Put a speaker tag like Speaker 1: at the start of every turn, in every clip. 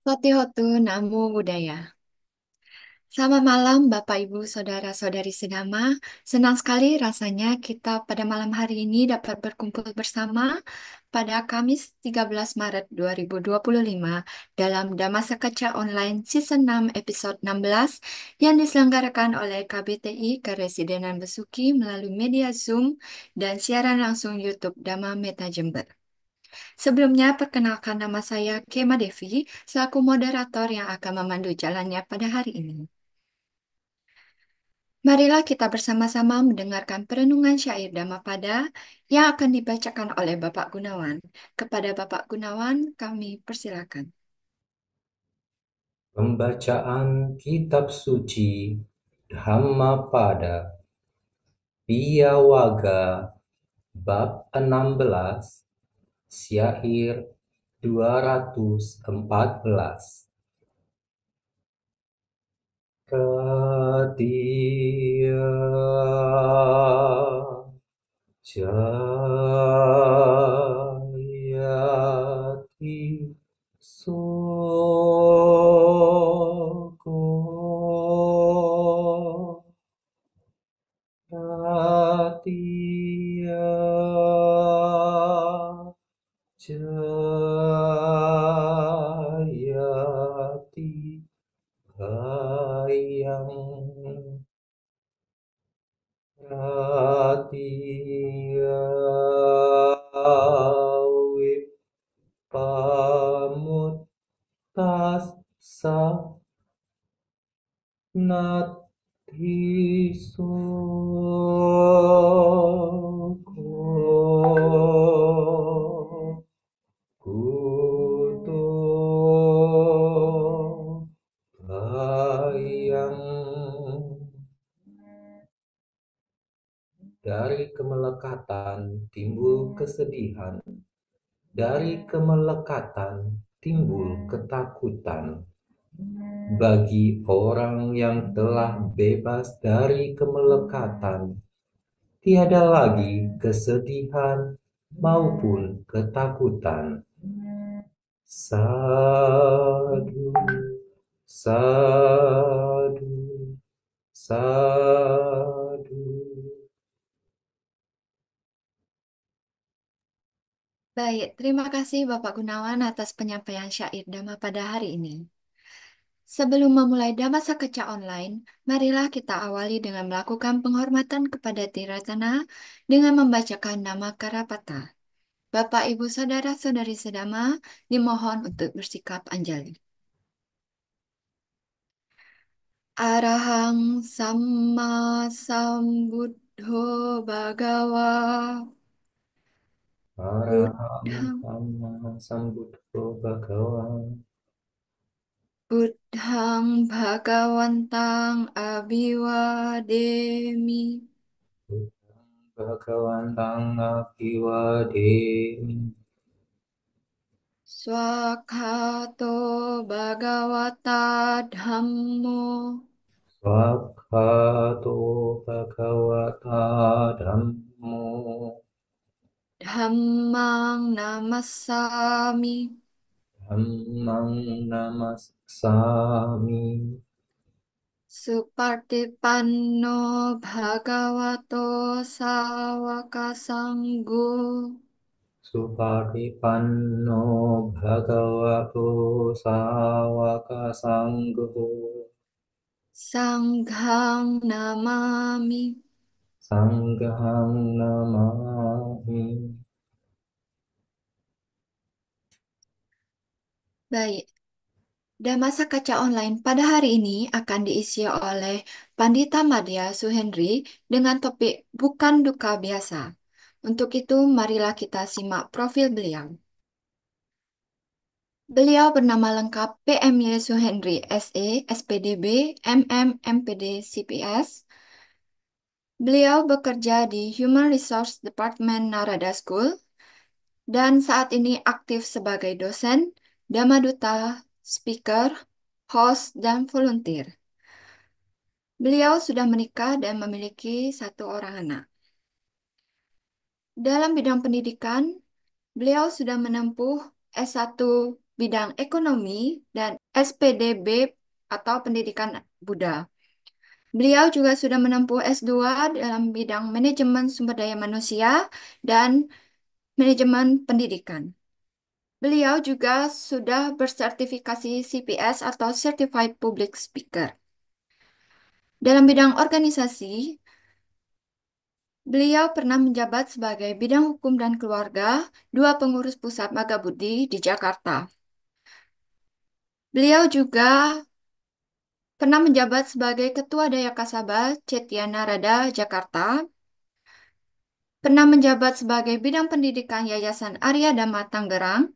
Speaker 1: Hotu Namo Buddhaya. Selamat malam Bapak Ibu Saudara-saudari sedama. Senang sekali rasanya kita pada malam hari ini dapat berkumpul bersama pada Kamis 13 Maret 2025 dalam Dhamma Kaca Online Season 6 Episode 16 yang diselenggarakan oleh KBTI Karesidenan Besuki melalui media Zoom dan siaran langsung YouTube Dhamma Meta Jember. Sebelumnya, perkenalkan nama saya Kema Devi, selaku moderator yang akan memandu jalannya pada hari ini. Marilah kita bersama-sama mendengarkan perenungan syair Dhammapada yang akan dibacakan oleh Bapak Gunawan. Kepada Bapak Gunawan, kami persilakan.
Speaker 2: Pembacaan Kitab Suci Dhammapada Piyawaga Bab 16 Syair 214. Katia Jayati Soko Katia Jayati Hayang Ratia Pamutasa Nati Soko Kuto Bayang. Dari kemelekatan timbul kesedihan, dari kemelekatan timbul ketakutan. Bagi orang yang telah bebas dari kemelekatan, tiada lagi kesedihan maupun ketakutan. Sadu, sadu, sadu.
Speaker 1: Baik, terima kasih Bapak Gunawan atas penyampaian syair Dhamma pada hari ini. Sebelum memulai Dhamma Sakecca Online, marilah kita awali dengan melakukan penghormatan kepada Tiratana dengan membacakan nama Karapata. Bapak, Ibu, Saudara-saudari sedama, dimohon untuk bersikap anjali. Arahang Samma Sambuddho Bhagawa
Speaker 2: Araham
Speaker 1: Buddhang,
Speaker 2: Sama Sambuddho Bhagawa
Speaker 1: Buddhang Bhagawantang Abhiwademi
Speaker 2: Bhagawantang Apiwademi
Speaker 1: Swakhato Bhagavata Dhammo
Speaker 2: Swakhato Bhagavata Dhammo
Speaker 1: Dhammang Namassami
Speaker 2: Dhammang Namassami
Speaker 1: Supartipanno Bhagavato Sawaka Sanggo
Speaker 2: Supatipanno Bhagavato Sawaka Sangho
Speaker 1: Sanghang Namami.
Speaker 2: Sanghang Namami.
Speaker 1: Baik, Dhamasa Kaca Online pada hari ini akan diisi oleh Pandita Madya Suhendri dengan topik Bukan Duka Biasa. Untuk itu, marilah kita simak profil beliau. Beliau bernama lengkap PMY Suhendri SE, SPDB, MM, MPD, CPS. Beliau bekerja di Human Resource Department Narada School dan saat ini aktif sebagai dosen, Dhammaduta, speaker, host, dan volunteer. Beliau sudah menikah dan memiliki satu orang anak. Dalam bidang pendidikan, beliau sudah menempuh S1 bidang ekonomi dan SPDB atau pendidikan Buddha. Beliau juga sudah menempuh S2 dalam bidang manajemen sumber daya manusia dan manajemen pendidikan. Beliau juga sudah bersertifikasi CPS atau Certified Public Speaker. Dalam bidang organisasi, beliau pernah menjabat sebagai bidang hukum dan keluarga, dua pengurus pusat Magabudi di Jakarta. Beliau juga pernah menjabat sebagai Ketua Daya Kasaba Cetiana Rada Jakarta, pernah menjabat sebagai bidang pendidikan Yayasan Arya Dhamma Tangerang,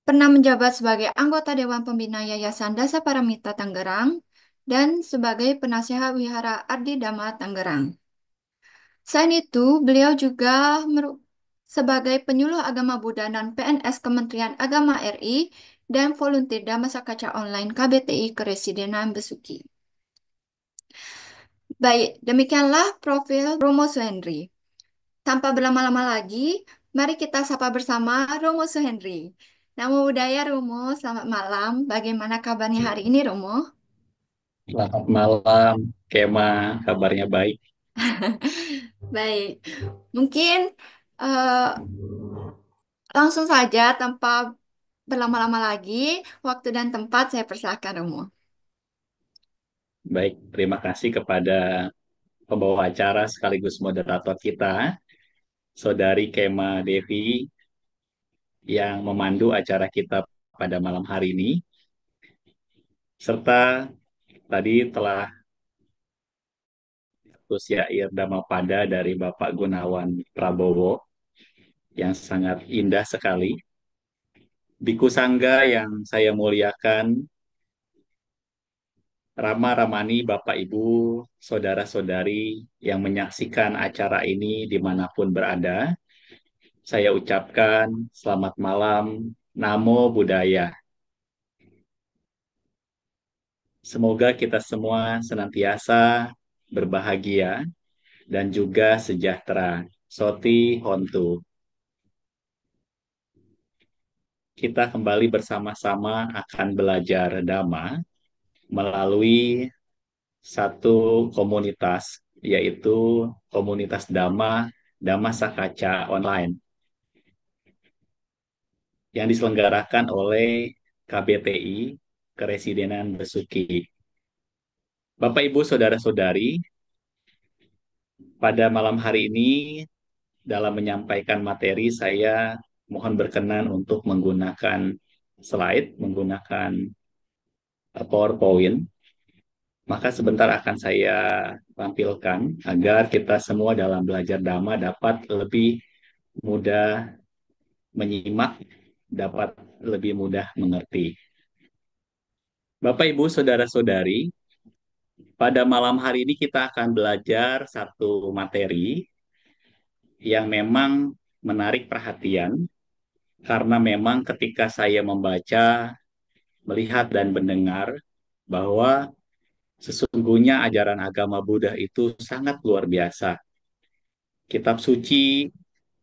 Speaker 1: pernah menjabat sebagai anggota Dewan Pembina Yayasan Dasa Paramita Tangerang, dan sebagai penasehat Wihara Ardi Dhamma Tangerang. Selain itu, beliau juga sebagai penyuluh agama Buddha dan PNS Kementerian Agama RI dan volunteer Dhammasakaca Online KBTI Keresidenan Besuki. Baik, demikianlah profil Romo Suhendri. Tanpa berlama-lama lagi, mari kita sapa bersama Romo Suhendri. Namo Buddhaya Romo, selamat malam. Bagaimana kabarnya hari ini Romo?
Speaker 3: Selamat malam, Kema. Kabarnya baik.
Speaker 1: Baik, mungkin eh, langsung saja tanpa berlama-lama lagi, waktu dan tempat saya persilahkan Romo.
Speaker 3: Baik, terima kasih kepada pembawa acara sekaligus moderator kita, Saudari Kema Devi, yang memandu acara kita pada malam hari ini, serta tadi telah terus syair Dhammapada dari Bapak Gunawan Prabowo, yang sangat indah sekali. Biku Sangga yang saya muliakan, Rama Ramani, Bapak Ibu, saudara-saudari yang menyaksikan acara ini dimanapun berada, saya ucapkan selamat malam, Namo Buddhaya. Semoga kita semua senantiasa berbahagia dan juga sejahtera. Soti Hontu. Kita kembali bersama-sama akan belajar Dhamma melalui satu komunitas, yaitu komunitas Dhamma Dhamma Sakaca Online yang diselenggarakan oleh KBTI Keresidenan Besuki. Bapak, Ibu, Saudara-saudari, pada malam hari ini dalam menyampaikan materi saya mohon berkenan untuk menggunakan slide, menggunakan PowerPoint. Maka sebentar akan saya tampilkan agar kita semua dalam belajar Dhamma dapat lebih mudah menyimak, dapat lebih mudah mengerti. Bapak, Ibu, Saudara-saudari, pada malam hari ini kita akan belajar satu materi yang memang menarik perhatian karena memang ketika saya membaca, melihat dan mendengar bahwa sesungguhnya ajaran agama Buddha itu sangat luar biasa. Kitab suci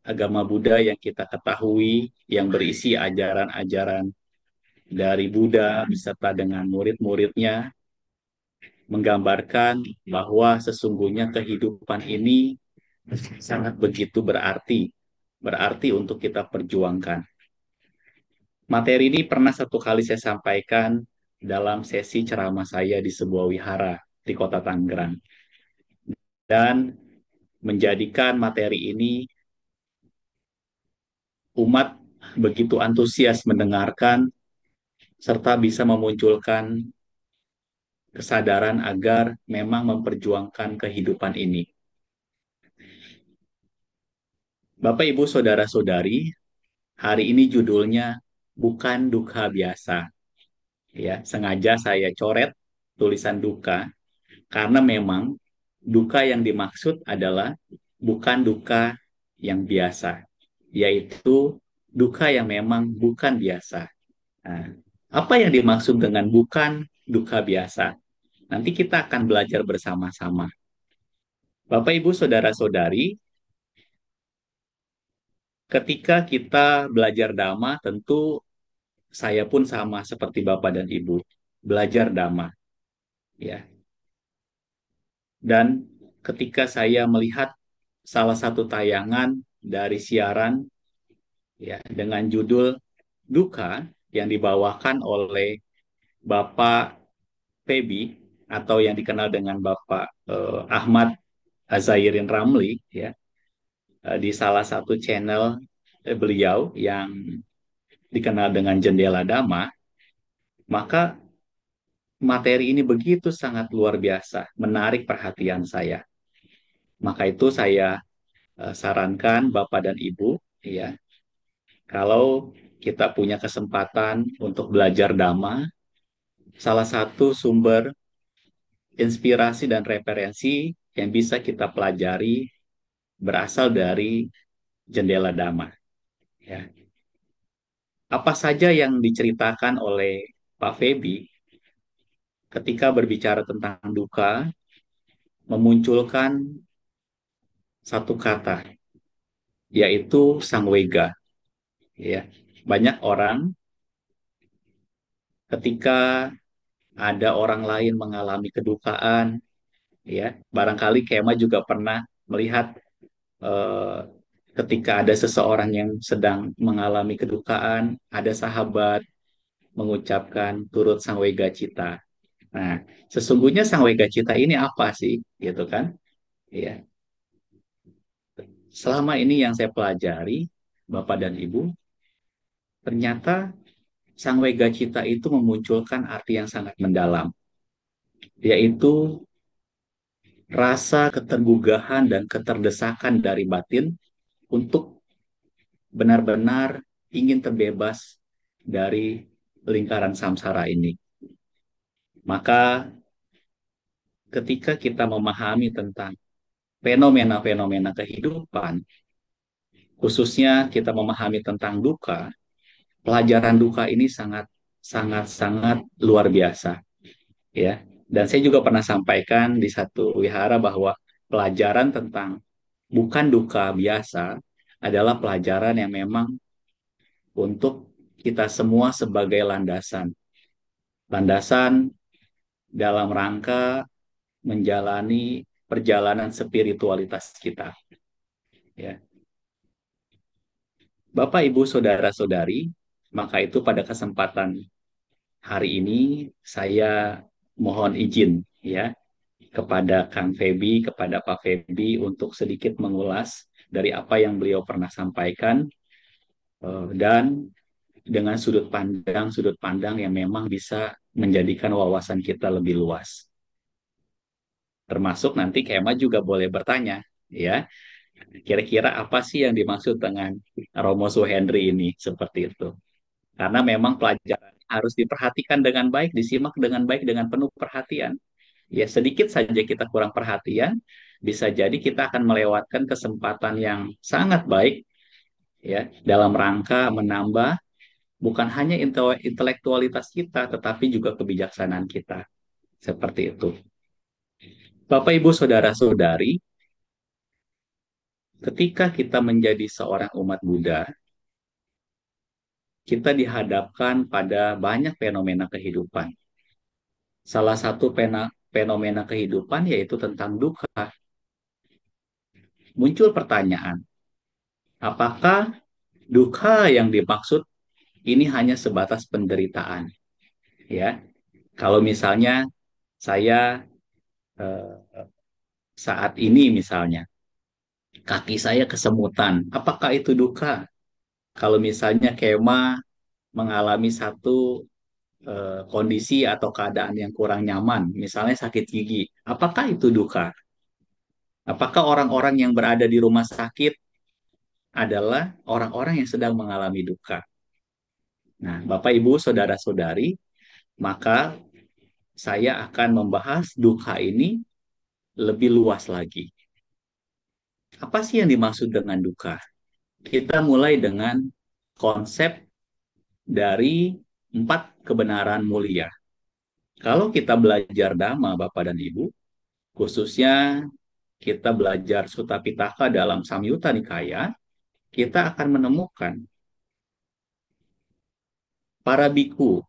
Speaker 3: agama Buddha yang kita ketahui yang berisi ajaran-ajaran dari Buddha beserta dengan murid-muridnya menggambarkan bahwa sesungguhnya kehidupan ini sangat begitu berarti untuk kita perjuangkan. Materi ini pernah satu kali saya sampaikan dalam sesi ceramah saya di sebuah wihara di Kota Tangerang. Dan menjadikan materi ini umat begitu antusias mendengarkan serta bisa memunculkan kesadaran agar memang memperjuangkan kehidupan ini. Bapak, Ibu, Saudara-saudari, hari ini judulnya bukan duka biasa. Ya, sengaja saya coret tulisan duka karena memang duka yang dimaksud adalah bukan duka yang biasa, yaitu duka yang memang bukan biasa. Nah, apa yang dimaksud dengan bukan duka biasa? Nanti kita akan belajar bersama-sama. Bapak, Ibu, Saudara-saudari, ketika kita belajar Dhamma, tentu saya pun sama seperti Bapak dan Ibu, belajar Dhamma, ya. Dan ketika saya melihat salah satu tayangan dari siaran, ya, dengan judul Duka yang dibawakan oleh Bapak Febi atau yang dikenal dengan Bapak Ahmad Azairin Ramli, ya, di salah satu channel beliau yang dikenal dengan Jendela Dhamma, maka materi ini begitu sangat luar biasa, menarik perhatian saya. Maka itu saya sarankan Bapak dan Ibu, ya, kalau kita punya kesempatan untuk belajar Dhamma, salah satu sumber inspirasi dan referensi yang bisa kita pelajari berasal dari Jendela Dhamma. Ya. Apa saja yang diceritakan oleh Pak Febi ketika berbicara tentang duka memunculkan satu kata, yaitu Sangwega. Ya. Banyak orang ketika ada orang lain mengalami kedukaan, ya, barangkali Kema juga pernah melihat eh, ketika ada seseorang yang sedang mengalami kedukaan, ada sahabat mengucapkan turut Sangwega Cita. Nah, sesungguhnya Sangwega Cita ini apa sih, gitu kan? Ya, selama ini yang saya pelajari, Bapak dan Ibu, ternyata Sangwega Cita itu memunculkan arti yang sangat mendalam, yaitu rasa ketergugahan dan keterdesakan dari batin untuk benar-benar ingin terbebas dari lingkaran samsara ini. Maka ketika kita memahami tentang fenomena-fenomena kehidupan, khususnya kita memahami tentang duka, pelajaran duka ini sangat sangat sangat luar biasa, ya. Dan saya juga pernah sampaikan di satu wihara bahwa pelajaran tentang bukan duka biasa adalah pelajaran yang memang untuk kita semua sebagai landasan. Landasan dalam rangka menjalani perjalanan spiritualitas kita. Ya. Bapak, Ibu, Saudara-saudari, maka itu pada kesempatan hari ini saya mohon izin, ya, kepada Kang Febi, kepada Pak Febi untuk sedikit mengulas dari apa yang beliau pernah sampaikan, dan dengan sudut pandang yang memang bisa menjadikan wawasan kita lebih luas. Termasuk nanti Kema juga boleh bertanya, ya, kira-kira apa sih yang dimaksud dengan Romo Suhendri ini, seperti itu. Karena memang pelajaran harus diperhatikan dengan baik, disimak dengan baik, dengan penuh perhatian. Ya, sedikit saja kita kurang perhatian, bisa jadi kita akan melewatkan kesempatan yang sangat baik, ya, dalam rangka menambah bukan hanya intelektualitas kita, tetapi juga kebijaksanaan kita. Seperti itu. Bapak, Ibu, Saudara-saudari, ketika kita menjadi seorang umat Buddha, kita dihadapkan pada banyak fenomena kehidupan. Salah satu fenomena kehidupan yaitu tentang duka. Muncul pertanyaan, apakah duka yang dimaksud ini hanya sebatas penderitaan? Ya, kalau misalnya saya saat ini misalnya kaki saya kesemutan, apakah itu duka? Kalau misalnya Kema mengalami satu kondisi atau keadaan yang kurang nyaman, misalnya sakit gigi, apakah itu duka? Apakah orang-orang yang berada di rumah sakit adalah orang-orang yang sedang mengalami duka? Nah, Bapak, Ibu, Saudara-saudari, maka saya akan membahas duka ini lebih luas lagi. Apa sih yang dimaksud dengan duka? Kita mulai dengan konsep dari 4 kebenaran mulia. Kalau kita belajar Dhamma, Bapak dan Ibu, khususnya kita belajar Sutta Pitaka dalam Samyutta Nikaya, kita akan menemukan para biku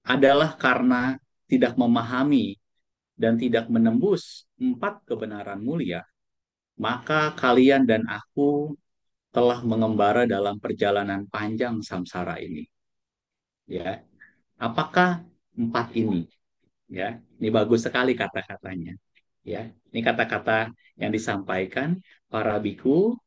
Speaker 3: adalah karena tidak memahami dan tidak menembus empat kebenaran mulia, maka kalian dan aku telah mengembara dalam perjalanan panjang samsara ini. Ya, apakah empat ini? Ya, ini bagus sekali kata-katanya. Ya, ini kata-kata yang disampaikan para biku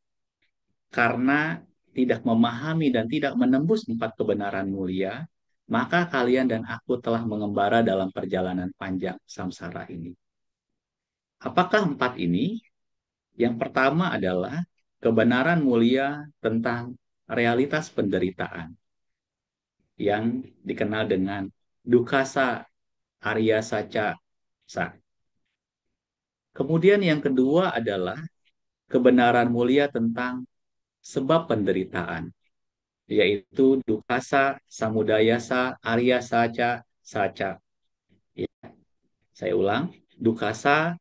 Speaker 3: karena tidak memahami dan tidak menembus empat kebenaran mulia, maka kalian dan aku telah mengembara dalam perjalanan panjang samsara ini. Apakah empat ini? Yang pertama adalah kebenaran mulia tentang realitas penderitaan yang dikenal dengan dukasa arya saca sa. Kemudian yang kedua adalah kebenaran mulia tentang sebab penderitaan, yaitu dukasa samudayasa arya saca saca. Ya, saya ulang, dukasa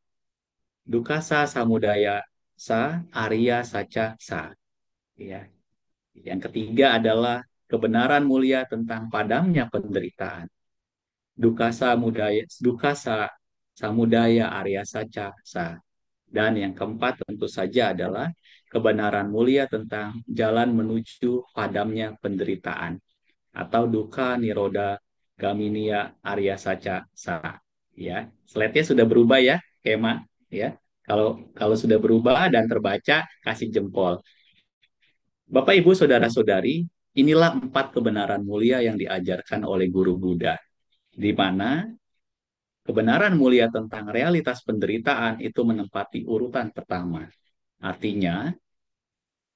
Speaker 3: dukasa samudaya sa arya saca sa. Ya. Yang ketiga adalah kebenaran mulia tentang padamnya penderitaan. Dukasa samudaya arya saca sa. Dan yang keempat tentu saja adalah kebenaran mulia tentang jalan menuju padamnya penderitaan atau duka niroda gaminia arya saca sa. Ya, slide-nya sudah berubah ya, Kema. Ya, kalau kalau sudah berubah dan terbaca, kasih jempol. Bapak, Ibu, Saudara-saudari, inilah empat kebenaran mulia yang diajarkan oleh guru Buddha, di mana kebenaran mulia tentang realitas penderitaan itu menempati urutan pertama. Artinya,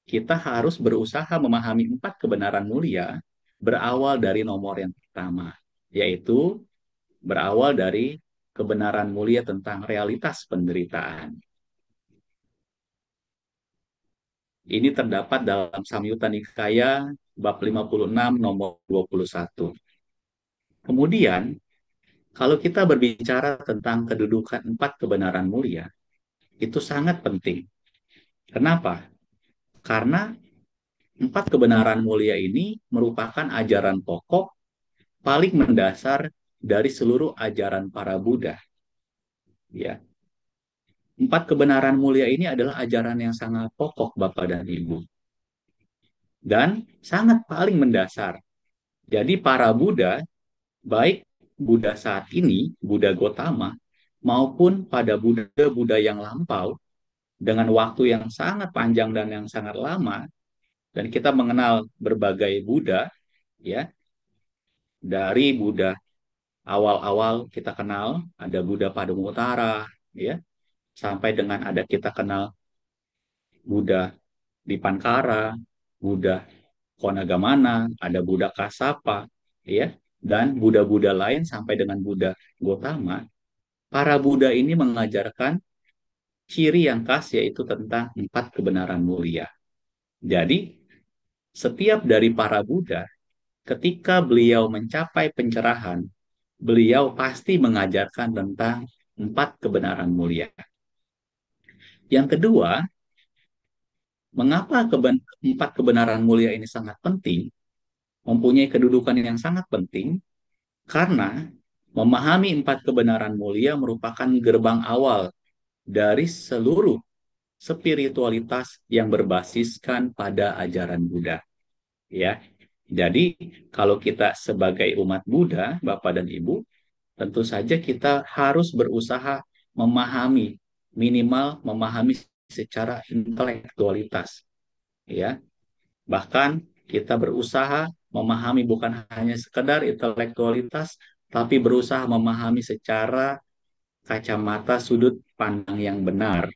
Speaker 3: kita harus berusaha memahami empat kebenaran mulia berawal dari nomor yang pertama, yaitu berawal dari kebenaran mulia tentang realitas penderitaan. Ini terdapat dalam Samyutta Nikaya bab 56 nomor 21. Kemudian, kalau kita berbicara tentang kedudukan empat kebenaran mulia, itu sangat penting. Kenapa? Karena empat kebenaran mulia ini merupakan ajaran pokok paling mendasar dari seluruh ajaran para Buddha. Ya, empat kebenaran mulia ini adalah ajaran yang sangat pokok, Bapak dan Ibu, dan sangat paling mendasar. Jadi para Buddha, baik Buddha saat ini, Buddha Gotama, maupun pada Buddha-Buddha yang lampau, dengan waktu yang sangat panjang dan yang sangat lama, dan kita mengenal berbagai Buddha, ya, dari Buddha awal-awal kita kenal, ada Buddha Padumuttara, ya, sampai dengan ada kita kenal Buddha Dipankara, Buddha Konagamana, ada Buddha Kasapa, ya, dan Buddha-Buddha lain sampai dengan Buddha Gotama. Para Buddha ini mengajarkan ciri yang khas yaitu tentang empat kebenaran mulia. Jadi, setiap dari para Buddha, ketika beliau mencapai pencerahan, beliau pasti mengajarkan tentang empat kebenaran mulia. Yang kedua, mengapa empat kebenaran mulia ini sangat penting, mempunyai kedudukan yang sangat penting, karena memahami empat kebenaran mulia merupakan gerbang awal dari seluruh spiritualitas yang berbasiskan pada ajaran Buddha. Ya, jadi kalau kita sebagai umat Buddha, Bapak dan Ibu, tentu saja kita harus berusaha memahami, minimal memahami secara intelektualitas. Ya, bahkan kita berusaha memahami bukan hanya sekedar intelektualitas, tapi berusaha memahami secara kacamata sudut pandang yang benar.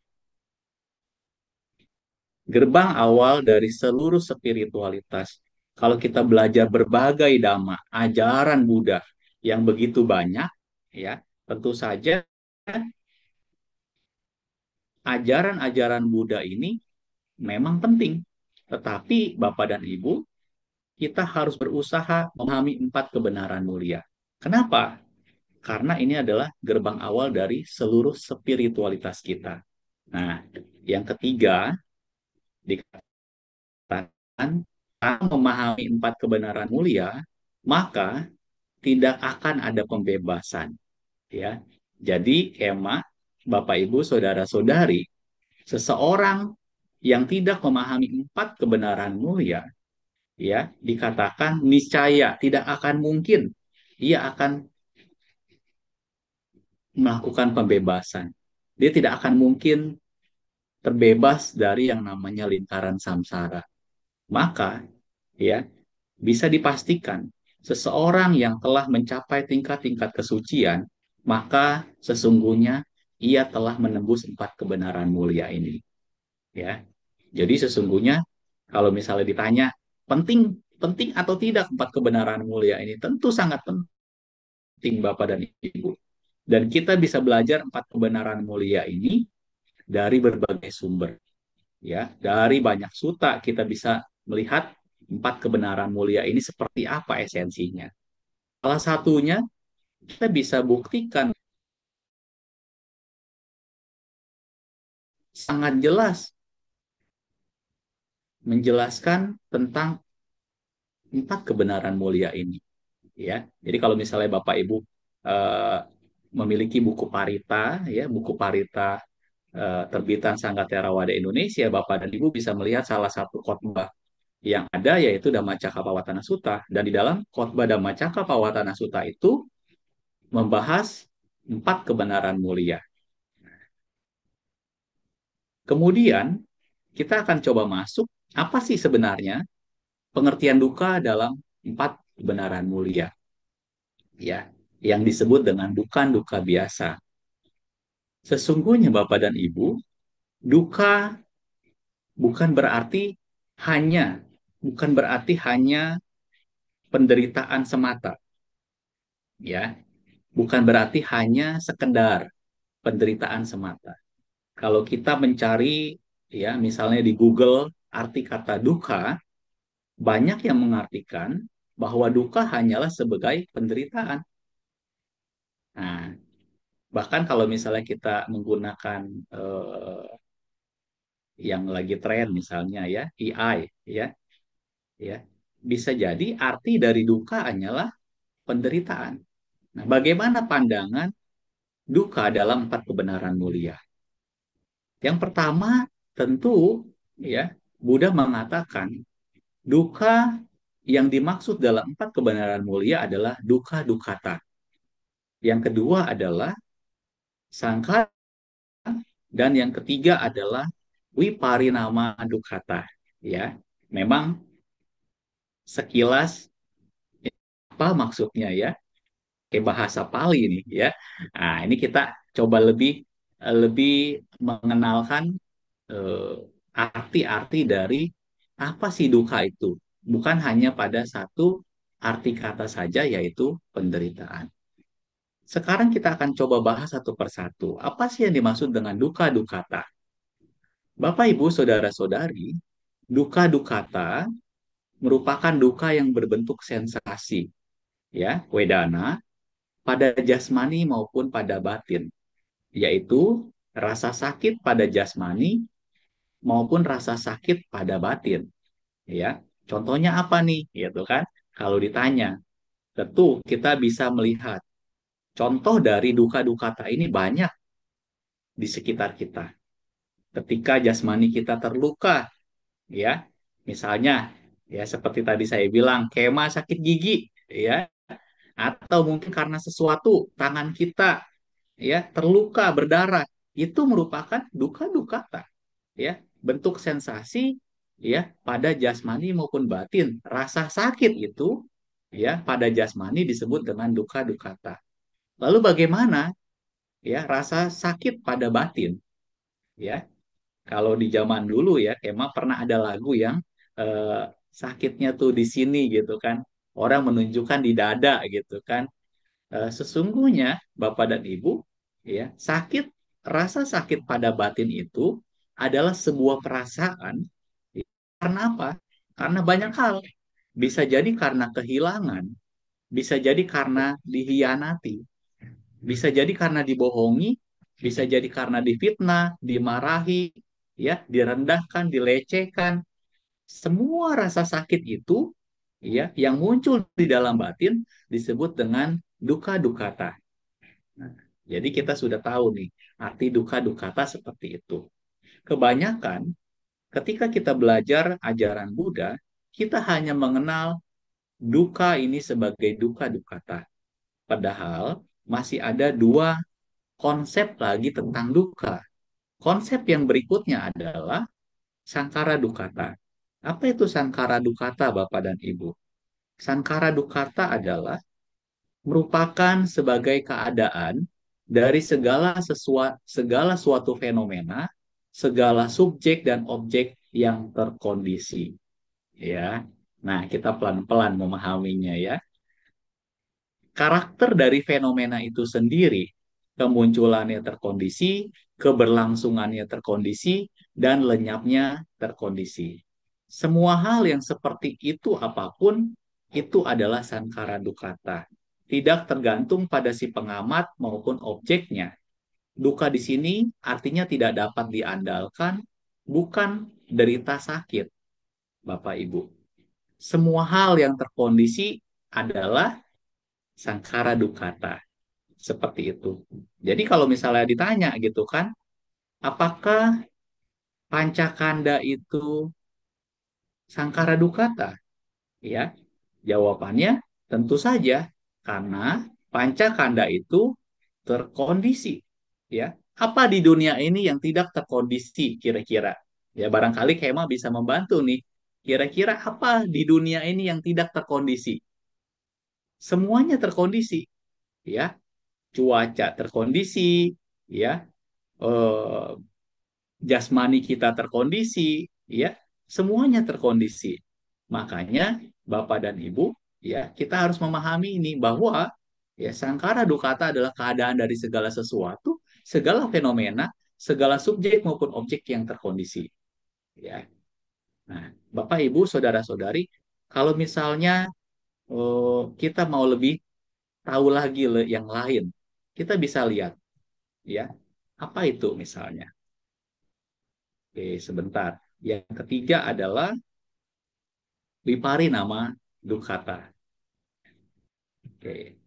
Speaker 3: Gerbang awal dari seluruh spiritualitas. Kalau kita belajar berbagai dhamma, ajaran Buddha yang begitu banyak, ya, tentu saja ajaran-ajaran Buddha ini memang penting. Tetapi Bapak dan Ibu, kita harus berusaha memahami empat kebenaran mulia. Kenapa? Karena ini adalah gerbang awal dari seluruh spiritualitas kita. Nah, yang ketiga, Tanpa memahami empat kebenaran mulia, maka tidak akan ada pembebasan. Ya, jadi Kema, Bapak Ibu, saudara-saudari, seseorang yang tidak memahami empat kebenaran mulia, ya, dikatakan niscaya tidak akan mungkin ia akan melakukan pembebasan. Dia tidak akan mungkin terbebas dari yang namanya lingkaran samsara. Maka, ya, bisa dipastikan seseorang yang telah mencapai tingkat-tingkat kesucian, maka sesungguhnya ia telah menembus empat kebenaran mulia ini. Ya, jadi sesungguhnya kalau misalnya ditanya penting penting atau tidak empat kebenaran mulia ini, tentu sangat penting Bapak dan Ibu. Dan kita bisa belajar empat kebenaran mulia ini dari berbagai sumber. Ya, dari banyak suta kita bisa melihat empat kebenaran mulia ini seperti apa esensinya. Salah satunya kita bisa buktikan sangat jelas menjelaskan tentang empat kebenaran mulia ini. Ya, jadi kalau misalnya Bapak Ibu eh, memiliki buku Parita, ya buku Parita terbitan Sangga Theravada Indonesia, Bapak dan Ibu bisa melihat salah satu khotbah yang ada yaitu Dhammacakkappavattana Sutta, dan di dalam khotbah Dhammacakkappavattana Sutta itu membahas empat kebenaran mulia. Kemudian kita akan coba masuk apa sih sebenarnya pengertian duka dalam empat kebenaran mulia, ya, yang disebut dengan duka-duka biasa. Sesungguhnya Bapak dan Ibu, duka bukan berarti hanya bukan berarti hanya penderitaan semata, ya. Bukan berarti hanya sekedar penderitaan semata. Kalau kita mencari, ya, misalnya di Google arti kata duka, banyak yang mengartikan bahwa duka hanyalah sebagai penderitaan. Nah, bahkan kalau misalnya kita menggunakan eh, yang lagi tren misalnya ya, AI, ya, ya, bisa jadi arti dari duka hanyalah penderitaan. Nah, bagaimana pandangan duka dalam empat kebenaran mulia? Yang pertama, tentu, ya, Buddha mengatakan duka yang dimaksud dalam empat kebenaran mulia adalah duka dukata. Yang kedua adalah sangkar, dan yang ketiga adalah wiparinama dukkata. Ya, memang sekilas apa maksudnya ya? Kayak bahasa Pali nih ya. Nah, ini kita coba lebih mengenalkan eh, arti-arti dari apa sih duka itu. Bukan hanya pada satu arti kata saja yaitu penderitaan. Sekarang kita akan coba bahas satu persatu. Apa sih yang dimaksud dengan duka dukata? Bapak, Ibu, Saudara-saudari, duka dukata merupakan duka yang berbentuk sensasi, ya, wedana, pada jasmani maupun pada batin, yaitu rasa sakit pada jasmani maupun rasa sakit pada batin, ya. Contohnya apa nih, gitu kan? Kalau ditanya, tentu kita bisa melihat contoh dari duka dukata ini banyak di sekitar kita. Ketika jasmani kita terluka, ya, misalnya, ya seperti tadi saya bilang, Kema sakit gigi, ya, atau mungkin karena sesuatu tangan kita, ya, terluka berdarah, itu merupakan duka dukata, ya, bentuk sensasi, ya, pada jasmani maupun batin. Rasa sakit itu, ya, pada jasmani disebut dengan duka dukata. Lalu bagaimana, ya, rasa sakit pada batin, ya? Kalau di zaman dulu ya, emang pernah ada lagu yang sakitnya tuh di sini gitu kan. Orang menunjukkan di dada gitu kan. Sesungguhnya Bapak dan Ibu, ya, rasa sakit pada batin itu adalah sebuah perasaan. Karena apa? Karena banyak hal. Bisa jadi karena kehilangan, bisa jadi karena dihianati, bisa jadi karena dibohongi, bisa jadi karena difitnah, dimarahi, ya, direndahkan, dilecehkan. Semua rasa sakit itu ya yang muncul di dalam batin disebut dengan duka dukata. Nah, jadi kita sudah tahu nih arti duka dukata seperti itu. Kebanyakan ketika kita belajar ajaran Buddha, kita hanya mengenal duka ini sebagai duka dukata. Padahal masih ada dua konsep lagi tentang duka. Konsep yang berikutnya adalah Sankara Dukata. Apa itu Sankara Dukata, Bapak dan Ibu? Sankara Dukata adalah merupakan sebagai keadaan dari segala suatu fenomena, segala subjek dan objek yang terkondisi. Ya, nah kita pelan-pelan memahaminya ya. Karakter dari fenomena itu sendiri, kemunculannya terkondisi, keberlangsungannya terkondisi, dan lenyapnya terkondisi. Semua hal yang seperti itu apapun, itu adalah sankara dukkata. Tidak tergantung pada si pengamat maupun objeknya. Duka di sini artinya tidak dapat diandalkan, bukan derita sakit, Bapak Ibu. Semua hal yang terkondisi adalah sankara dukkata. Seperti itu. Jadi kalau misalnya ditanya gitu kan, apakah pancakanda itu sangkara dukata? Ya, jawabannya tentu saja karena pancakanda itu terkondisi. Ya, apa di dunia ini yang tidak terkondisi kira-kira? Ya, barangkali Kema bisa membantu nih. Kira-kira apa di dunia ini yang tidak terkondisi? Semuanya terkondisi, ya. Cuaca terkondisi, ya. Eh, jasmani kita terkondisi, ya, semuanya terkondisi. Makanya Bapak dan Ibu, ya, kita harus memahami ini bahwa ya sangkara dukata adalah keadaan dari segala sesuatu, segala fenomena, segala subjek maupun objek yang terkondisi, ya. Nah, Bapak Ibu, saudara-saudari, kalau misalnya kita mau lebih tahu lagi yang lain, kita bisa lihat, ya, apa itu misalnya. Oke, sebentar. Yang ketiga adalah Viparinama Dukkata. Oke,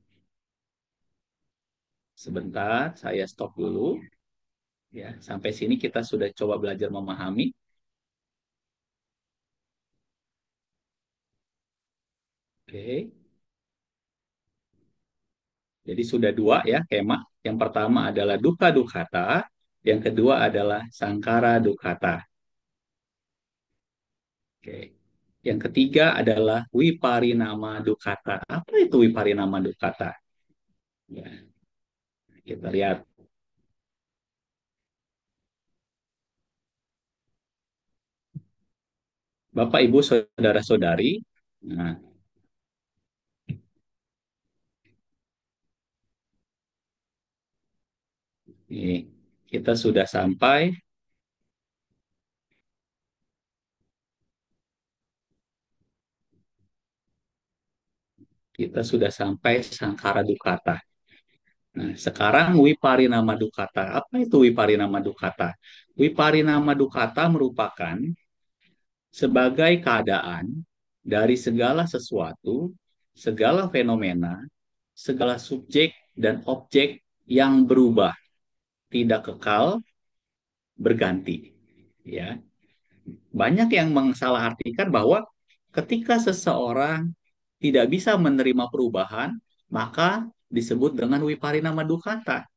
Speaker 3: sebentar, saya stop dulu. Ya, sampai sini kita sudah coba belajar memahami. Oke, jadi sudah dua ya kema. Yang pertama adalah Dukkha Dukkata, yang kedua adalah Sangkara Dukkata. Oke. Yang ketiga adalah Viparinama Dukkata. Apa itu Viparinama Dukkata? Ya, kita lihat. Bapak, Ibu, Saudara-saudari. Nah, ini kita sudah sampai Sangkara Dukata. Nah, sekarang Wiparinama Dukata. Apa itu Wiparinama Dukata? Wiparinama Dukata merupakan sebagai keadaan dari segala sesuatu, segala fenomena, segala subjek dan objek yang berubah, tidak kekal, berganti. Ya, banyak yang mensalahartikan bahwa ketika seseorang tidak bisa menerima perubahan, maka disebut dengan Wiparinama Dukata.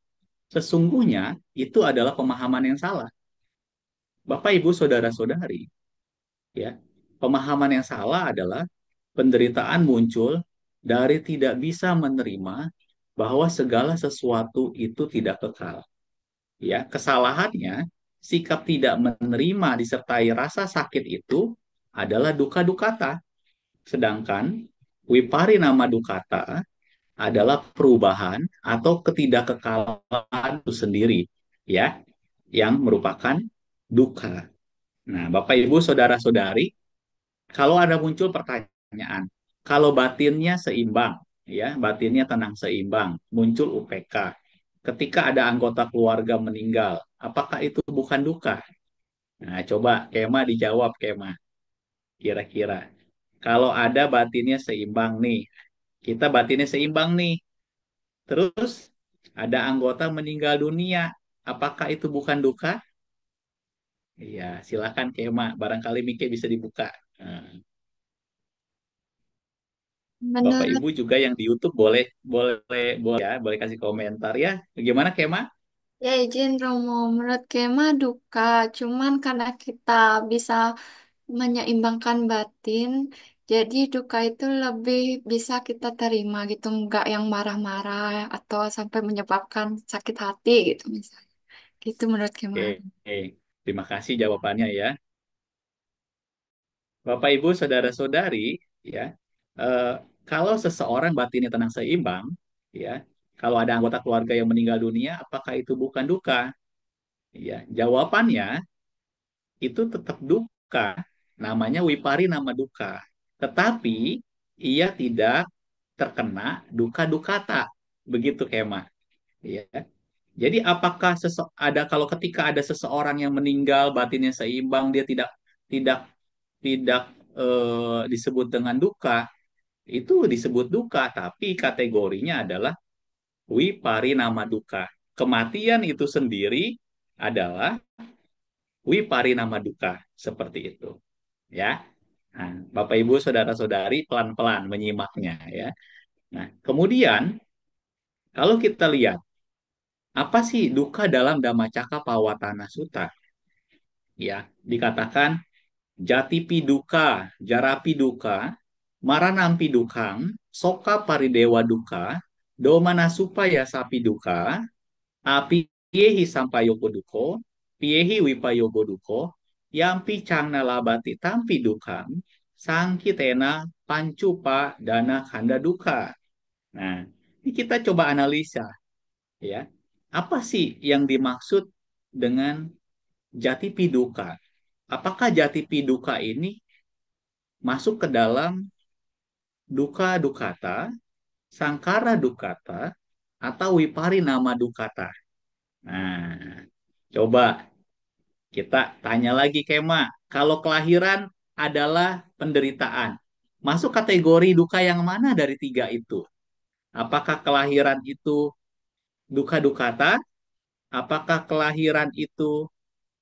Speaker 3: Sesungguhnya itu adalah pemahaman yang salah. Bapak, Ibu, saudara-saudari, ya. Pemahaman yang salah adalah penderitaan muncul dari tidak bisa menerima bahwa segala sesuatu itu tidak kekal. Ya, kesalahannya sikap tidak menerima disertai rasa sakit itu adalah duka dukata. Sedangkan wiparinama dukata adalah perubahan atau ketidakkekalan itu sendiri, ya, yang merupakan duka. Nah, Bapak Ibu saudara-saudari, kalau ada muncul pertanyaan, kalau batinnya seimbang, ya, batinnya tenang seimbang, muncul UPK. Ketika ada anggota keluarga meninggal, apakah itu bukan duka? Nah, coba Kema dijawab, Kema. Kira-kira. Kalau ada batinnya seimbang nih, kita batinnya seimbang nih. Terus ada anggota meninggal dunia. Apakah itu bukan duka? Iya, silakan Kema. Barangkali Mike bisa dibuka. Nah, Bapak
Speaker 1: Menurut
Speaker 3: Ibu juga yang di YouTube boleh boleh boleh ya, boleh kasih komentar ya. Bagaimana Kema?
Speaker 1: ya izin Romo, menurut Kema duka, cuman karena kita bisa menyeimbangkan batin, jadi duka itu lebih bisa kita terima gitu, nggak yang marah-marah atau sampai menyebabkan sakit hati gitu misalnya. Gitu menurut Kema.
Speaker 3: Oke, terima kasih jawabannya ya. Bapak Ibu saudara-saudari, ya, eh, kalau seseorang batinnya tenang seimbang, ya, kalau ada anggota keluarga yang meninggal dunia, apakah itu bukan duka? Ya, jawabannya itu tetap duka, namanya wipari nama duka. Tetapi ia tidak terkena duka dukata, begitu Kema. Ya. Jadi apakah ada kalau ketika ada seseorang yang meninggal batinnya seimbang dia tidak tidak disebut dengan duka, itu disebut duka, tapi kategorinya adalah wiparinama duka. Kematian itu sendiri adalah wiparinama duka, seperti itu. Ya, nah, Bapak Ibu saudara-saudari pelan-pelan menyimaknya ya. Nah, kemudian kalau kita lihat apa sih duka dalam Dhammacakka Pawatana Sutta? Ya, dikatakan jati piduka, jarapi duka, maranampi dukang, soka paridewa duka, domana supaya sapi duka, api piehi sampayoko duko, piehi wipayogo duko, yampi cangna labati tampi dukang, sangki tena pancupa dana kanda duka. Nah, ini kita coba analisa ya. Apa sih yang dimaksud dengan jati piduka? Apakah jati piduka ini masuk ke dalam duka dukata, sangkara dukata, atau wipari nama dukata? Nah, coba kita tanya lagi Kema. Kalau kelahiran adalah penderitaan, masuk kategori duka yang mana dari tiga itu? Apakah kelahiran itu duka dukata? Apakah kelahiran itu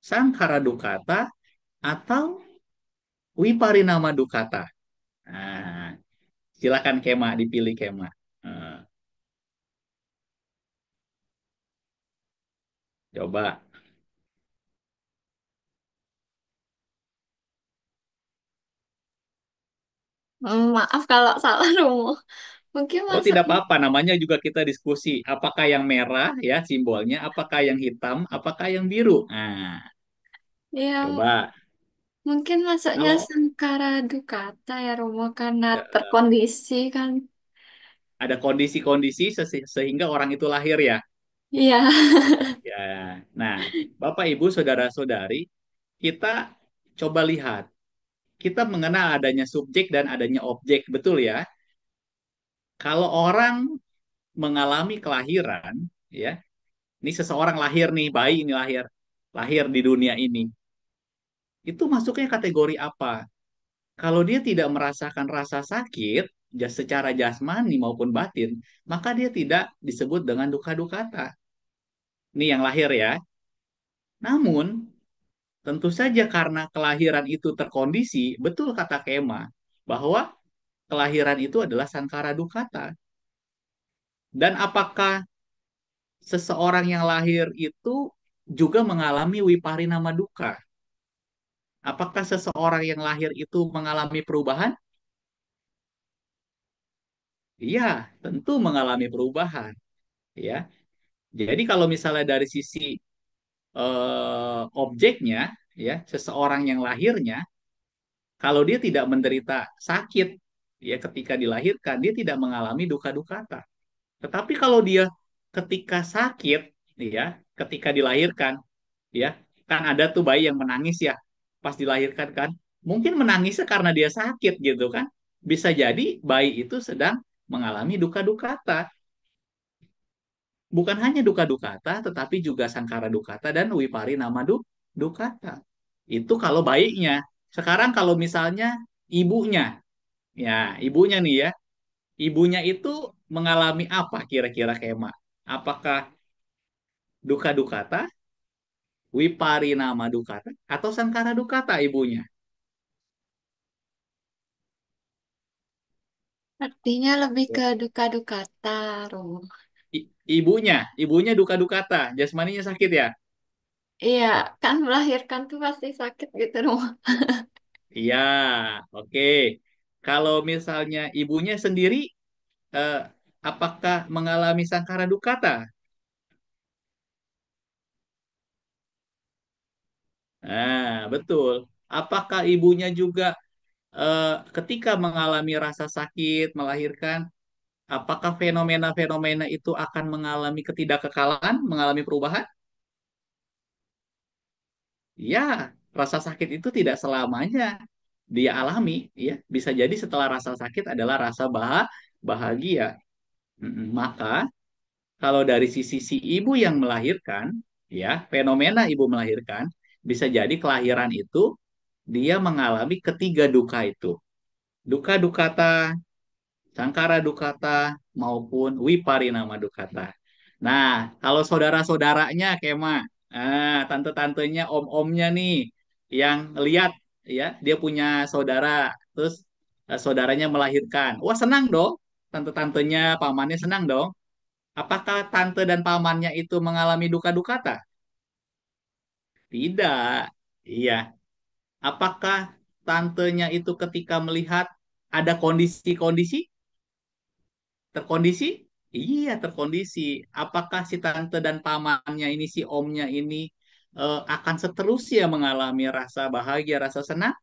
Speaker 3: sangkara dukata? Atau wipari nama dukata? Nah, silakan Kema dipilih Kema. Eh, coba.
Speaker 1: Maaf kalau salah Romo. Mungkin
Speaker 3: Oh, tidak
Speaker 1: maksudnya
Speaker 3: apa-apa, namanya juga kita diskusi. Apakah yang merah ya simbolnya, apakah yang hitam, apakah yang biru. Nah,
Speaker 1: ya
Speaker 3: coba.
Speaker 1: mungkin masuknya
Speaker 3: Kalau
Speaker 1: Sangkara Dukata ya Romo karena
Speaker 3: eh,
Speaker 1: terkondisi kan.
Speaker 3: ada kondisi-kondisi sehingga orang itu lahir ya.
Speaker 1: Iya.
Speaker 3: Ya. Nah, Bapak Ibu saudara-saudari, kita coba lihat. Kita mengenal adanya subjek dan adanya objek, betul ya? Kalau orang mengalami kelahiran, ya, ini seseorang lahir nih, bayi ini lahir, lahir di dunia ini. Itu masuknya kategori apa? Kalau dia tidak merasakan rasa sakit secara jasmani maupun batin, maka dia tidak disebut dengan duka dukata. Ini yang lahir ya. Namun, tentu saja karena kelahiran itu terkondisi, betul kata Kema, bahwa kelahiran itu adalah sangkara dukata. Dan apakah seseorang yang lahir itu juga mengalami wiparinama duka? Apakah seseorang yang lahir itu mengalami perubahan? Iya, tentu mengalami perubahan. Ya, jadi kalau misalnya dari sisi objeknya, ya, seseorang yang lahirnya, kalau dia tidak menderita sakit, ya, ketika dilahirkan, dia tidak mengalami duka dukata. Tetapi kalau dia ketika sakit, ya, ketika dilahirkan, ya, kan ada tuh bayi yang menangis ya, pas dilahirkan kan, mungkin menangisnya karena dia sakit gitu kan, bisa jadi bayi itu sedang mengalami duka dukata. Bukan hanya duka dukata, tetapi juga sangkara dukata dan wipari nama dukata. Itu kalau baiknya. Sekarang kalau misalnya ibunya, ya ibunya nih ya, ibunya itu mengalami apa kira-kira Kema? Apakah duka dukata, wiparinama dukata, atau sangkara dukata ibunya?
Speaker 1: Artinya lebih ke duka-duka taruh.
Speaker 3: Ibunya duka dukata, jasmaninya sakit ya?
Speaker 1: Iya, kan melahirkan tuh pasti sakit gitu dong.
Speaker 3: Iya, oke. Kalau misalnya ibunya sendiri, eh, apakah mengalami sangkara dukata? Nah, betul. Apakah ibunya juga ketika mengalami rasa sakit melahirkan, apakah fenomena-fenomena itu akan mengalami ketidakkekalan, mengalami perubahan? Ya, rasa sakit itu tidak selamanya dia alami, ya. Bisa jadi setelah rasa sakit adalah rasa bahagia. Maka kalau dari sisi si ibu yang melahirkan, ya, fenomena ibu melahirkan, bisa jadi kelahiran itu dia mengalami ketiga duka itu. Duka dukata, sangkara dukata, maupun wiparinama dukata. Nah, kalau saudara-saudaranya Kema, tante-tantenya, om-omnya nih, yang lihat ya, dia punya saudara, terus saudaranya melahirkan. Wah, senang dong. Tante-tantenya, pamannya senang dong. Apakah tante dan pamannya itu mengalami duka dukata? Tidak. Iya. Apakah tantenya itu ketika melihat ada kondisi-kondisi terkondisi? Iya, terkondisi. Apakah si tante dan pamannya ini, si omnya ini akan seterusnya mengalami rasa bahagia, rasa senang?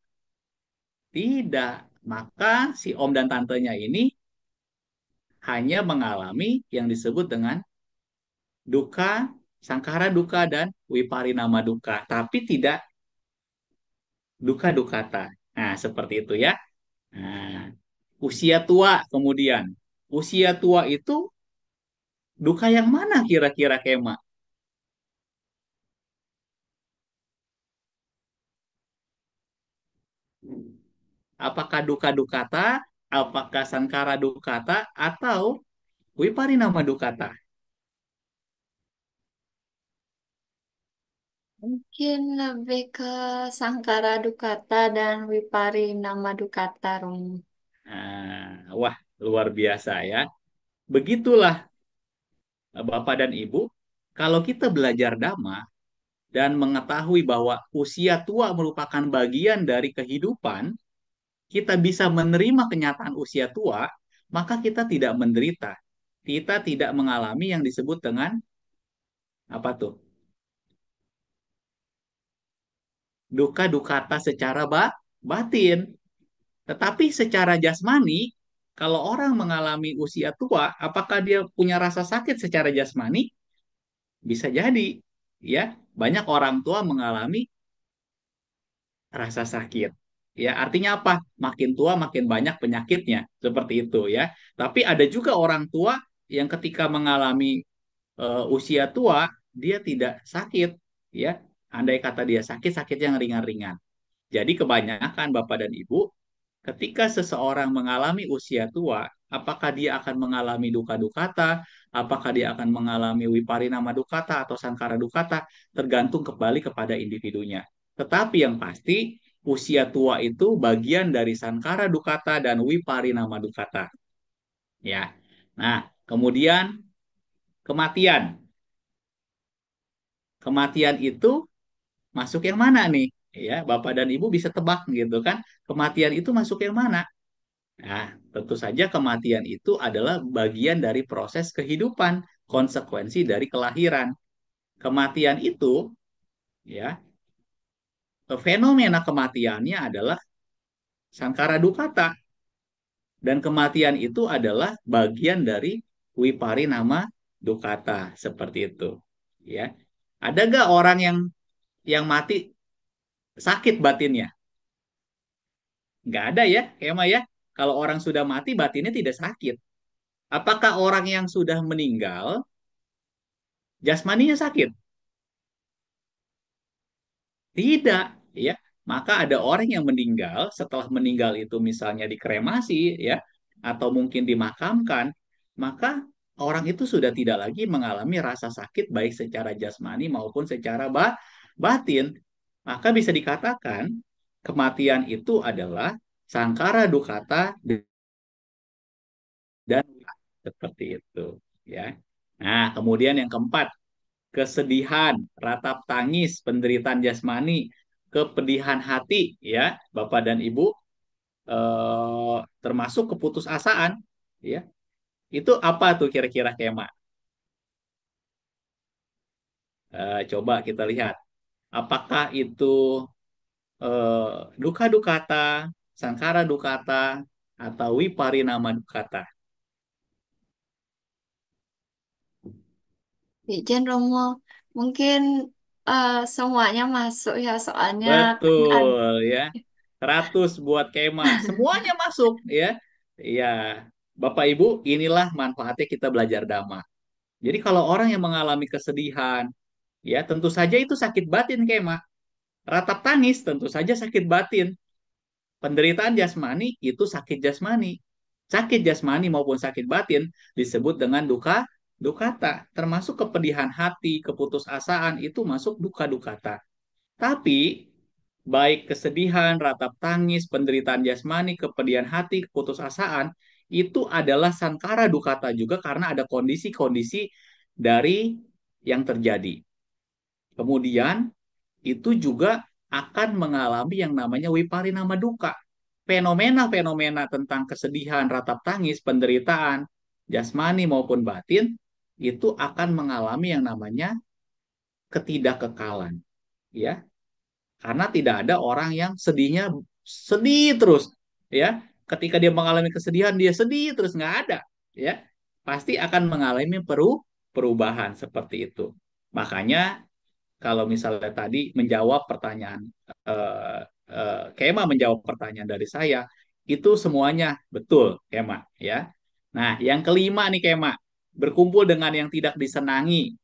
Speaker 3: Tidak. Maka si om dan tantenya ini hanya mengalami yang disebut dengan duka, sangkara duka, dan wiparinama duka. Tapi tidak duka dukata. Nah, seperti itu ya. Nah, usia tua kemudian. Usia tua itu duka yang mana kira-kira Kema? Apakah duka dukata, apakah sangkara dukata, atau wiparinama dukata?
Speaker 1: Mungkin lebih ke Sangkara Dukata dan Wiparinama Dukata, Rum.
Speaker 3: Wah, luar biasa ya. Begitulah Bapak dan Ibu, kalau kita belajar Dhamma dan mengetahui bahwa usia tua merupakan bagian dari kehidupan, kita bisa menerima kenyataan usia tua, maka kita tidak menderita. Kita tidak mengalami yang disebut dengan apa tuh? Duka dukata secara batin. Tetapi secara jasmani, kalau orang mengalami usia tua, apakah dia punya rasa sakit secara jasmani? Bisa jadi, ya. Banyak orang tua mengalami rasa sakit. Ya, artinya apa? Makin tua makin banyak penyakitnya, seperti itu ya. Tapi ada juga orang tua yang ketika mengalami usia tua, dia tidak sakit, ya. Andai kata dia sakit, sakit yang ringan-ringan. Jadi kebanyakan Bapak dan Ibu, ketika seseorang mengalami usia tua, apakah dia akan mengalami duka dukata, apakah dia akan mengalami wiparinama dukata atau sangkara dukata, tergantung kembali kepada individunya. Tetapi yang pasti, usia tua itu bagian dari sangkara dukata dan wiparinama dukata. Ya. Nah, kemudian kematian. Kematian itu masuk yang mana nih? Ya, Bapak dan Ibu bisa tebak gitu kan? Kematian itu masuk yang mana? Nah, tentu saja kematian itu adalah bagian dari proses kehidupan, konsekuensi dari kelahiran. Kematian itu, ya, fenomena kematiannya adalah sangkara dukata, dan kematian itu adalah bagian dari wiparinama dukata, seperti itu. Ya, ada gak orang yang mati sakit batinnya? Nggak ada ya, Kema ya. Kalau orang sudah mati, batinnya tidak sakit. Apakah orang yang sudah meninggal, jasmaninya sakit? Tidak, ya. Maka ada orang yang meninggal, setelah meninggal itu misalnya dikremasi ya, atau mungkin dimakamkan, maka orang itu sudah tidak lagi mengalami rasa sakit baik secara jasmani maupun secara batin. Maka bisa dikatakan kematian itu adalah sangkara dukata dan seperti itu ya. Nah, kemudian yang keempat, kesedihan, ratap tangis, penderitaan jasmani, kepedihan hati ya, Bapak dan Ibu, termasuk keputusasaan ya. Itu apa tuh kira-kira Kema? Coba kita lihat. Apakah itu duka dukata, sangkara dukata, atau wiparinama dukata?
Speaker 1: Ijen Romo, mungkin semuanya masuk ya, soalnya kan ada.
Speaker 3: Betul ya. 100 buat Kema. Semuanya masuk ya. Iya. Bapak Ibu, inilah manfaatnya kita belajar dhamma. Jadi kalau orang yang mengalami kesedihan, ya tentu saja itu sakit batin Kema. Ratap tangis tentu saja sakit batin. Penderitaan jasmani itu sakit jasmani. Sakit jasmani maupun sakit batin disebut dengan duka dukata. Termasuk kepedihan hati, keputusasaan itu masuk duka dukata. Tapi baik kesedihan, ratap tangis, penderitaan jasmani, kepedihan hati, keputusasaan, itu adalah sangkara dukata juga karena ada kondisi-kondisi dari yang terjadi. Kemudian itu juga akan mengalami yang namanya wiparinama duka. Fenomena-fenomena tentang kesedihan, ratap tangis, penderitaan, jasmani maupun batin, itu akan mengalami yang namanya ketidakkekalan. Ya, karena tidak ada orang yang sedihnya sedih terus ya, ketika dia mengalami kesedihan dia sedih terus, nggak ada ya, pasti akan mengalami perubahan seperti itu. Makanya kalau misalnya tadi menjawab pertanyaan Kema menjawab pertanyaan dari saya, itu semuanya betul Kema ya. Nah yang kelima nih Kema, berkumpul dengan yang tidak disenangi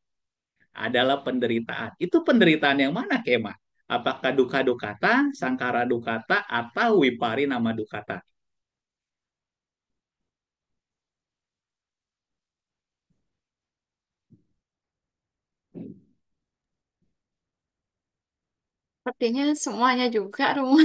Speaker 3: adalah penderitaan. Itu penderitaan yang mana, Kema? Apakah duka dukata, sangkara dukata, atau wipari nama dukata?
Speaker 1: Sepertinya semuanya juga, Romo.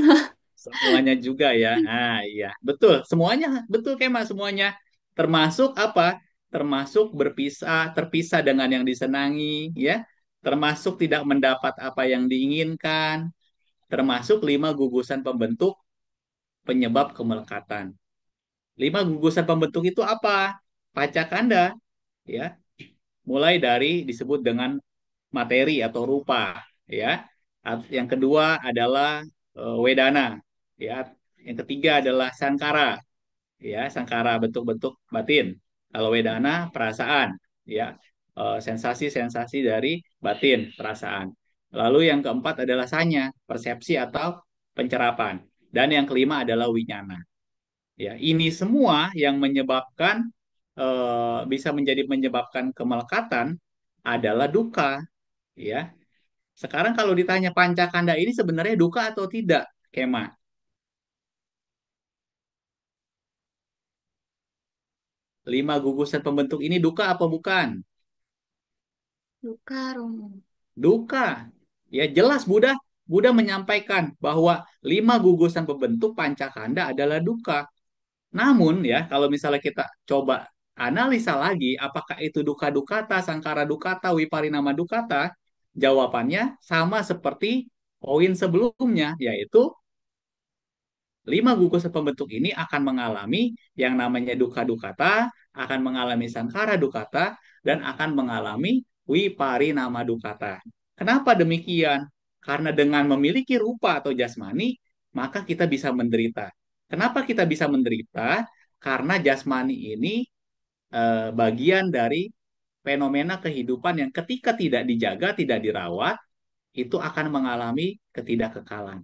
Speaker 3: Semuanya juga ya. Ah, iya, betul. Semuanya, betul Kema, semuanya. Termasuk apa? Termasuk berpisah, terpisah dengan yang disenangi, ya. Termasuk tidak mendapat apa yang diinginkan. Termasuk 5 gugusan pembentuk penyebab kemelekatan. 5 gugusan pembentuk itu apa? Pacakanda, ya. Mulai dari disebut dengan materi atau rupa ya. Yang kedua adalah wedana ya. Yang ketiga adalah sangkara ya, sangkara bentuk-bentuk batin. Kalau wedana perasaan ya, sensasi-sensasi dari batin, perasaan. Lalu yang keempat adalah sanya, persepsi atau pencerapan. Dan yang kelima adalah winyana. Ya, ini semua yang menyebabkan bisa menjadi menyebabkan kemelekatan adalah duka, ya. Sekarang kalau ditanya pancakanda ini sebenarnya duka atau tidak, Kema? 5 gugusan pembentuk ini duka apa bukan?
Speaker 1: Luka, Romo.
Speaker 3: Duka. Ya jelas Buddha Buddha menyampaikan bahwa 5 gugusan pembentuk pancakanda adalah duka. Namun ya, kalau misalnya kita coba analisa lagi, apakah itu duka dukata, sangkara dukata, wiparinama dukata? Jawabannya sama seperti poin sebelumnya, yaitu 5 gugus pembentuk ini akan mengalami yang namanya duka dukata, akan mengalami sangkara dukata, dan akan mengalami wiparinama dukata. Kenapa demikian? Karena dengan memiliki rupa atau jasmani, maka kita bisa menderita. Kenapa kita bisa menderita? Karena jasmani ini bagian dari fenomena kehidupan yang ketika tidak dijaga, tidak dirawat, itu akan mengalami ketidakkekalan.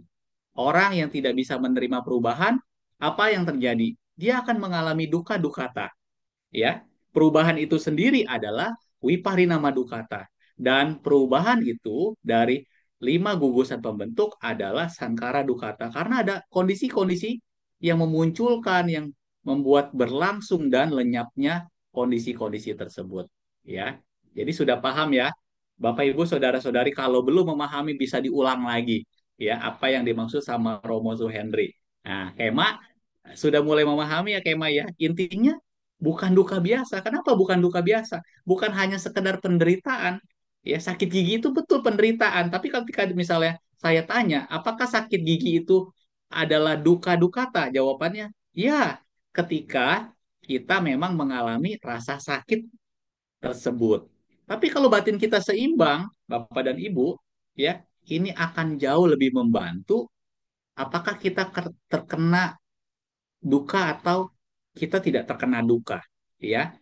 Speaker 3: Orang yang tidak bisa menerima perubahan, apa yang terjadi? Dia akan mengalami duka dukata. Ya, perubahan itu sendiri adalah wiparinama dukata. Dan perubahan itu dari lima gugusan pembentuk adalah sankara dukata karena ada kondisi-kondisi yang memunculkan, yang membuat berlangsung dan lenyapnya kondisi-kondisi tersebut. Ya, jadi sudah paham ya, Bapak Ibu saudara-saudari, kalau belum memahami bisa diulang lagi ya apa yang dimaksud sama Romo Zuhendri. Nah, Kema sudah mulai memahami ya Kema ya. Intinya bukan duka biasa. Kenapa bukan duka biasa? Bukan hanya sekedar penderitaan. Ya, sakit gigi itu betul penderitaan, tapi ketika misalnya saya tanya, apakah sakit gigi itu adalah duka dukata? Jawabannya, ya, ketika kita memang mengalami rasa sakit tersebut. Tapi kalau batin kita seimbang, Bapak dan Ibu, ya, ini akan jauh lebih membantu apakah kita terkena duka atau kita tidak terkena duka, ya.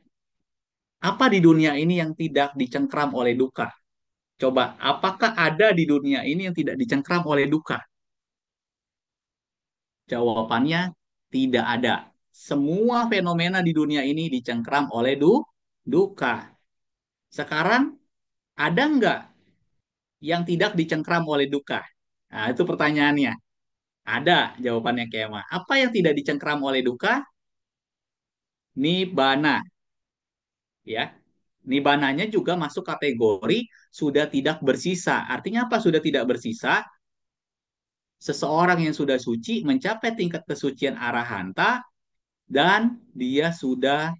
Speaker 3: Apa di dunia ini yang tidak dicengkram oleh duka? Coba, apakah ada di dunia ini yang tidak dicengkram oleh duka? Jawabannya tidak ada. Semua fenomena di dunia ini dicengkram oleh duka. Sekarang ada nggak yang tidak dicengkram oleh duka? Nah, itu pertanyaannya. Ada jawabannya Kema. Apa yang tidak dicengkram oleh duka? Nibbana, ya. Nibbananya juga masuk kategori sudah tidak bersisa. Artinya apa sudah tidak bersisa? Seseorang yang sudah suci mencapai tingkat kesucian arahanta dan dia sudah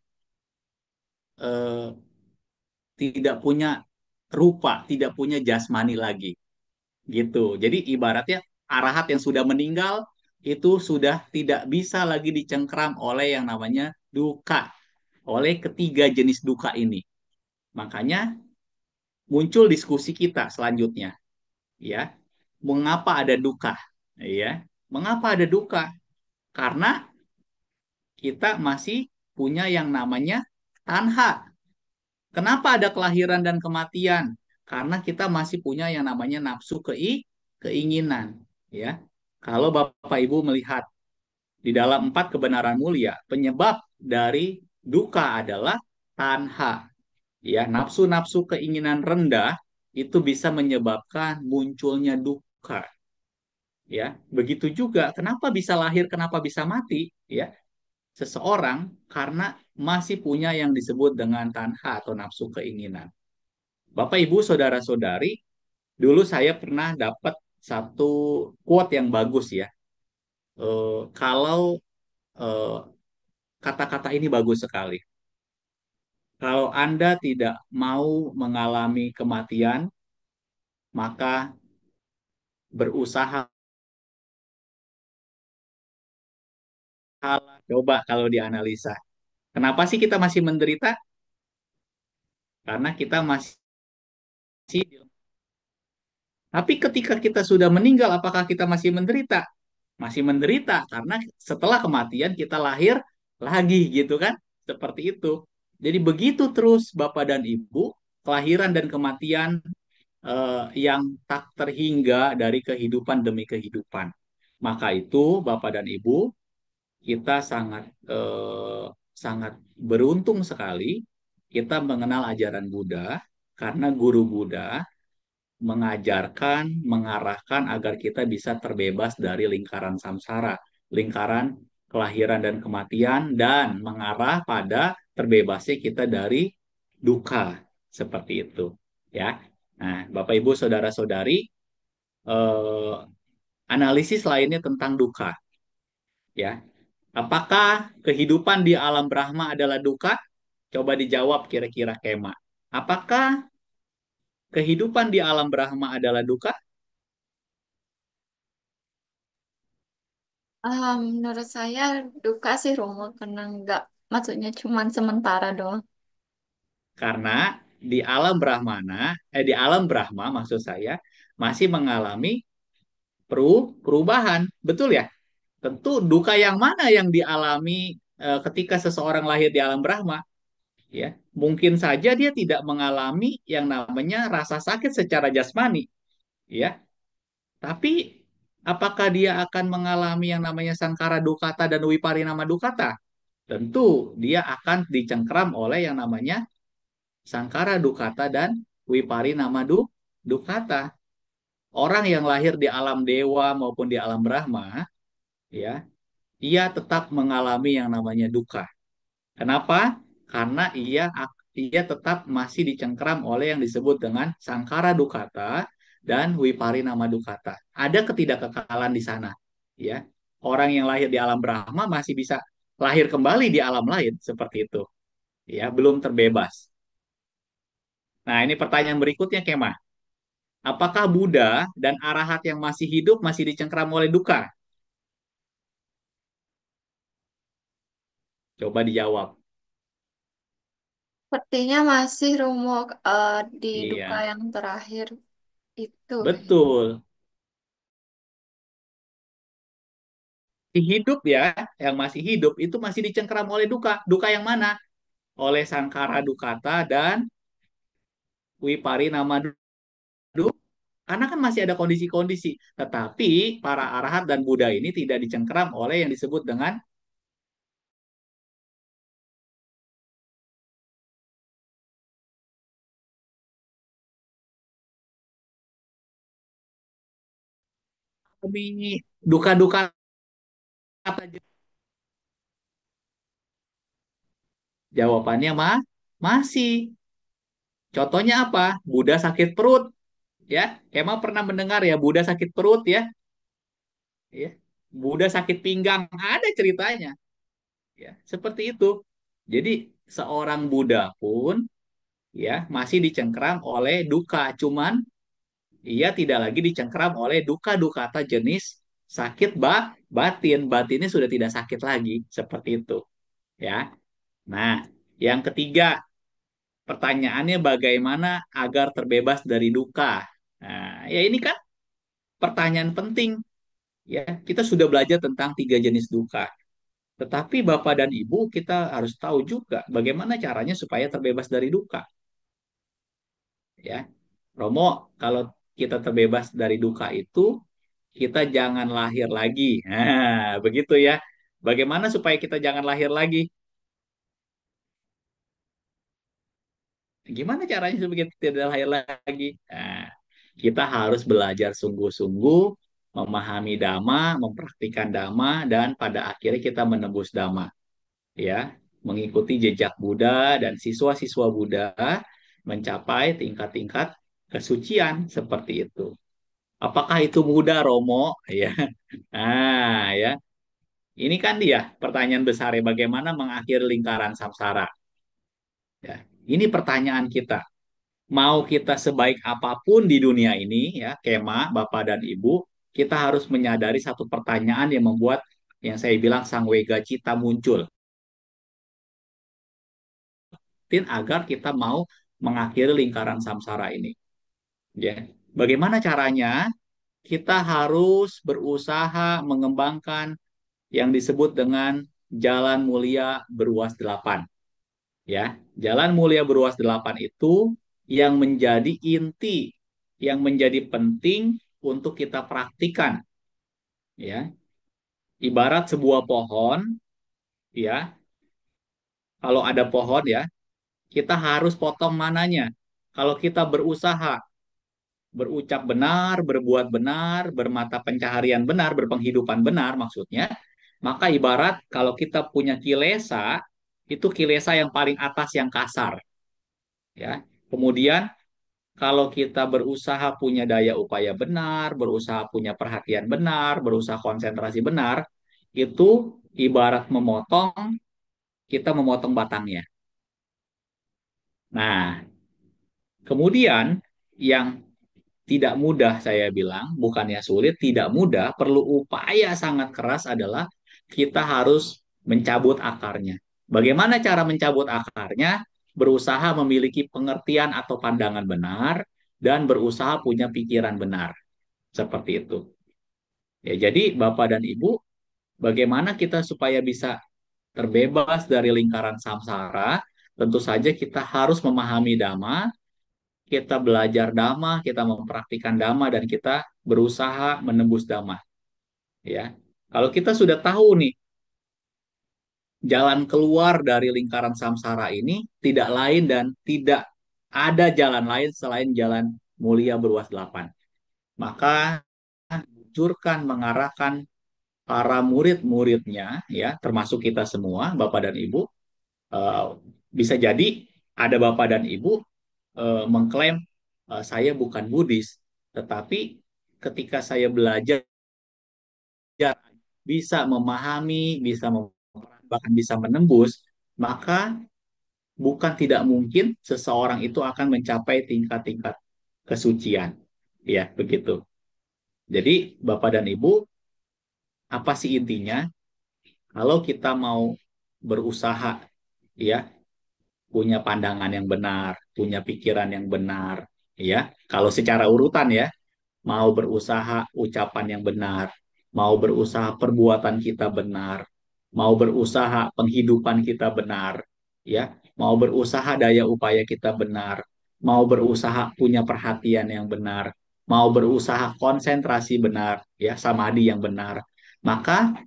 Speaker 3: eh, tidak punya rupa, tidak punya jasmani lagi, gitu. Jadi ibaratnya arahat yang sudah meninggal itu sudah tidak bisa lagi dicengkram oleh yang namanya duka, oleh ketiga jenis duka ini. Makanya muncul diskusi kita selanjutnya, ya. Mengapa ada duka? Ya, mengapa ada duka? Karena kita masih punya yang namanya tanha. Kenapa ada kelahiran dan kematian? Karena kita masih punya yang namanya nafsu keinginan, ya. Kalau Bapak Ibu melihat di dalam empat kebenaran mulia, penyebab dari duka adalah tanha, ya. Nafsu-nafsu keinginan rendah itu bisa menyebabkan munculnya duka, ya. Begitu juga kenapa bisa lahir, kenapa bisa mati, ya. Seseorang karena masih punya yang disebut dengan tanha atau nafsu keinginan. Bapak, Ibu, saudara-saudari, dulu saya pernah dapat satu quote yang bagus ya. Kalau eh, kata-kata ini bagus sekali. Kalau Anda tidak mau mengalami kematian, maka berusaha. Coba kalau dianalisa. Kenapa sih kita masih menderita? Karena kita masih. Tapi ketika kita sudah meninggal, apakah kita masih menderita? Masih menderita karena setelah kematian kita lahir lagi gitu kan? Seperti itu. Jadi begitu terus Bapak dan Ibu, kelahiran dan kematian yang tak terhingga dari kehidupan demi kehidupan. Maka itu Bapak dan Ibu, kita sangat beruntung sekali kita mengenal ajaran Buddha karena guru Buddha mengajarkan, mengarahkan agar kita bisa terbebas dari lingkaran samsara, lingkaran kelahiran dan kematian, dan mengarah pada terbebasnya kita dari duka, seperti itu. Ya, nah, Bapak Ibu saudara-saudari, eh, analisis lainnya tentang duka. Ya, apakah kehidupan di alam Brahma adalah duka? Coba dijawab kira-kira Kema. Apakah kehidupan di alam Brahma adalah duka?
Speaker 1: Menurut saya duka sih Romo karena nggak, maksudnya cuman sementara doang.
Speaker 3: Karena di alam Brahma maksud saya masih mengalami perubahan, betul ya? Tentu duka yang mana yang dialami ketika seseorang lahir di alam Brahma, ya? Mungkin saja dia tidak mengalami yang namanya rasa sakit secara jasmani, ya. Tapi apakah dia akan mengalami yang namanya sangkara dukata dan wiparinama dukata? Tentu dia akan dicengkram oleh yang namanya sangkara dukata dan wipari nama dukata. orang yang lahir di alam dewa maupun di alam Brahma, ya, ia tetap mengalami yang namanya duka. Kenapa? Karena ia tetap masih dicengkram oleh yang disebut dengan sangkara dukata dan wiparinama dukata. Ada ketidakkekalan di sana, ya. Orang yang lahir di alam Brahma masih bisa lahir kembali di alam lain seperti itu, ya, belum terbebas. Nah, ini pertanyaan berikutnya, Kemah. Apakah Buddha dan Arahat yang masih hidup masih dicengkram oleh duka? Coba dijawab.
Speaker 1: Sepertinya masih Romo di duka
Speaker 3: Iya,
Speaker 1: yang terakhir itu.
Speaker 3: betul. Hidup ya, yang masih hidup itu masih dicengkeram oleh duka. Duka yang mana? Oleh sangkara dukata dan wiparinama duka. Karena kan masih ada kondisi-kondisi. Tetapi para arahat dan Buddha ini tidak dicengkeram oleh yang disebut dengan duka-duka. Jawabannya masih. Contohnya apa? Buddha sakit perut, ya. Emang pernah mendengar ya Buddha sakit perut ya? Ya. Buddha sakit pinggang, ada ceritanya, ya. Seperti itu. Jadi seorang Buddha pun, ya, masih dicengkram oleh duka, cuman ia tidak lagi dicengkram oleh duka-duka atau jenis sakit batin. Batinnya sudah tidak sakit lagi, seperti itu, ya. Nah, yang ketiga, pertanyaannya bagaimana agar terbebas dari duka. Nah, ya ini kan pertanyaan penting, ya. Kita sudah belajar tentang tiga jenis duka. Tetapi Bapak dan Ibu, kita harus tahu juga bagaimana caranya supaya terbebas dari duka, ya. Romo, kalau kita terbebas dari duka itu, kita jangan lahir lagi. Nah, begitu ya. Bagaimana supaya kita jangan lahir lagi? Gimana caranya supaya kita tidak lahir lagi? Nah, kita harus belajar sungguh-sungguh, memahami Dhamma, mempraktikkan Dhamma, dan pada akhirnya kita menembus Dhamma. Ya, mengikuti jejak Buddha dan siswa-siswa Buddha mencapai tingkat-tingkat kesucian seperti itu. Apakah itu mudah, Romo? Ya. Nah, ya. Ini kan dia pertanyaan besar ya, bagaimana mengakhiri lingkaran samsara. Ya. Ini pertanyaan kita. Mau kita sebaik apapun di dunia ini, ya, Kema, Bapak dan Ibu, kita harus menyadari satu pertanyaan yang membuat yang saya bilang sang wega cita muncul. Agar kita mau mengakhiri lingkaran samsara ini. Ya. Bagaimana caranya? Kita harus berusaha mengembangkan yang disebut dengan jalan mulia beruas delapan. Ya, jalan mulia beruas delapan itu yang menjadi inti, yang menjadi penting untuk kita praktikan. Ya, ibarat sebuah pohon, ya, kalau ada pohon ya, kita harus potong mananya. Kalau kita berusaha berucap benar, berbuat benar, bermata pencaharian benar, berpenghidupan benar maksudnya, maka ibarat kalau kita punya kilesa, itu kilesa yang paling atas yang kasar, ya. Kemudian kalau kita berusaha punya daya upaya benar, berusaha punya perhatian benar, berusaha konsentrasi benar, itu ibarat memotong, kita memotong batangnya. Nah, kemudian yang tidak mudah saya bilang, bukannya sulit, tidak mudah, perlu upaya sangat keras adalah kita harus mencabut akarnya. Bagaimana cara mencabut akarnya? Berusaha memiliki pengertian atau pandangan benar dan berusaha punya pikiran benar. Seperti itu. Ya, jadi Bapak dan Ibu, bagaimana kita supaya bisa terbebas dari lingkaran samsara? Tentu saja kita harus memahami dhamma, kita belajar dhamma, kita mempraktikkan dhamma, dan kita berusaha menembus dhamma. Ya, kalau kita sudah tahu nih jalan keluar dari lingkaran samsara ini tidak lain dan tidak ada jalan lain selain jalan mulia beruas delapan. maka anjurkan mengarahkan para murid-muridnya ya, termasuk kita semua, Bapak dan Ibu, eh, bisa jadi ada Bapak dan Ibu mengklaim saya bukan Buddhis, tetapi ketika saya belajar bisa memahami, bisa bahkan bisa menembus, maka bukan tidak mungkin seseorang itu akan mencapai tingkat-tingkat kesucian. Ya, begitu. Jadi, Bapak dan Ibu, apa sih intinya? Kalau kita mau berusaha, ya, punya pandangan yang benar, punya pikiran yang benar, ya. Kalau secara urutan ya, mau berusaha ucapan yang benar, mau berusaha perbuatan kita benar, mau berusaha penghidupan kita benar, ya, mau berusaha daya upaya kita benar, mau berusaha punya perhatian yang benar, mau berusaha konsentrasi benar, ya, samadhi yang benar, maka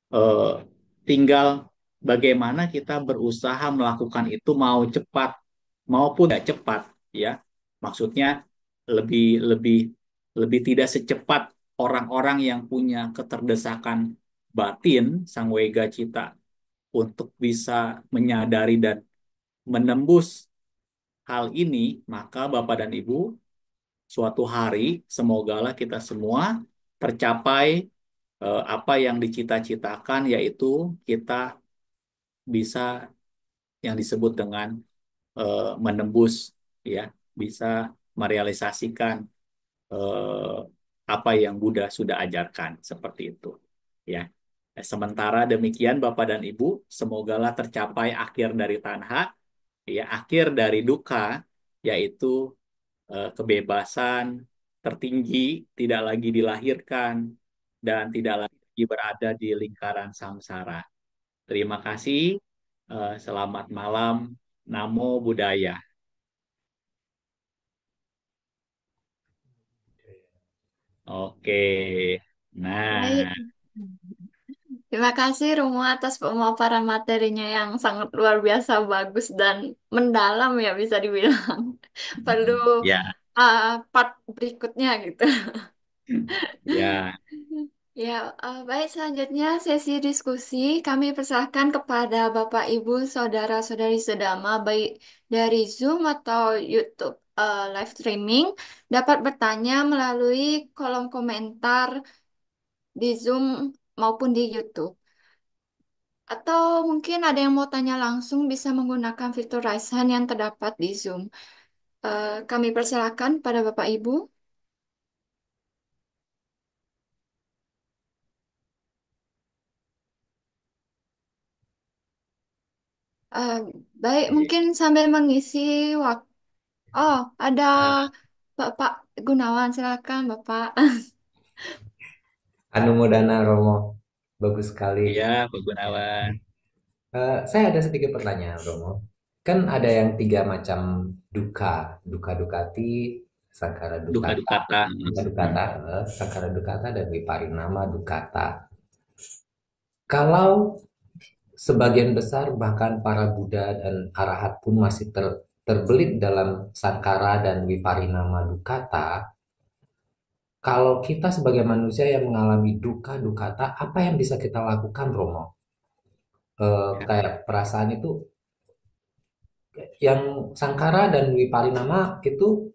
Speaker 3: eh, tinggal bagaimana kita berusaha melakukan itu mau cepat maupun tidak cepat, ya. Maksudnya lebih lebih lebih tidak secepat orang-orang yang punya keterdesakan batin sang wega cita untuk bisa menyadari dan menembus hal ini, maka Bapak dan Ibu, suatu hari semogalah kita semua tercapai apa yang dicita-citakan, yaitu kita bisa yang disebut dengan menembus, ya, bisa merealisasikan eh, apa yang Buddha sudah ajarkan seperti itu, ya. Sementara demikian Bapak dan Ibu, semogalah tercapai akhir dari tanha, ya, akhir dari duka, yaitu kebebasan tertinggi, tidak lagi dilahirkan dan tidak lagi berada di lingkaran samsara. Terima kasih. Selamat malam. Namo Buddhaya. Oke.
Speaker 1: Baik.
Speaker 3: Nah,
Speaker 1: Terima kasih Romo atas pemaparan materinya yang sangat luar biasa bagus dan mendalam ya bisa dibilang. Perlu
Speaker 3: ya,
Speaker 1: part berikutnya gitu.
Speaker 3: ya,
Speaker 1: Ya, baik selanjutnya sesi diskusi kami persilahkan kepada Bapak Ibu Saudara-saudari sedama baik dari Zoom atau YouTube live streaming dapat bertanya melalui kolom komentar di Zoom maupun di YouTube. Atau mungkin ada yang mau tanya langsung bisa menggunakan fitur raise hand yang terdapat di Zoom. Kami persilahkan pada Bapak Ibu. Eh, Baik, mungkin sambil mengisi waktu. Oh, ada Bapak Gunawan, silakan Bapak.
Speaker 2: Anumodana Romo, bagus sekali.
Speaker 3: ya, Pak Gunawan.
Speaker 2: Saya ada sedikit pertanyaan, Romo. Kan ada yang tiga macam duka, duka dukati, sangkara dukata,
Speaker 3: Duka-dukata.
Speaker 2: duka
Speaker 3: Hmm.
Speaker 2: dukata, sangkara dukata, dan viparinama dukata. Kalau sebagian besar bahkan para Buddha dan Arahat pun masih terbelit dalam sangkara dan viparinama dukata, kalau kita sebagai manusia yang mengalami duka dukata, apa yang bisa kita lakukan, Romo?
Speaker 3: Ya,
Speaker 2: Kayak perasaan itu yang sangkara dan wiparinama itu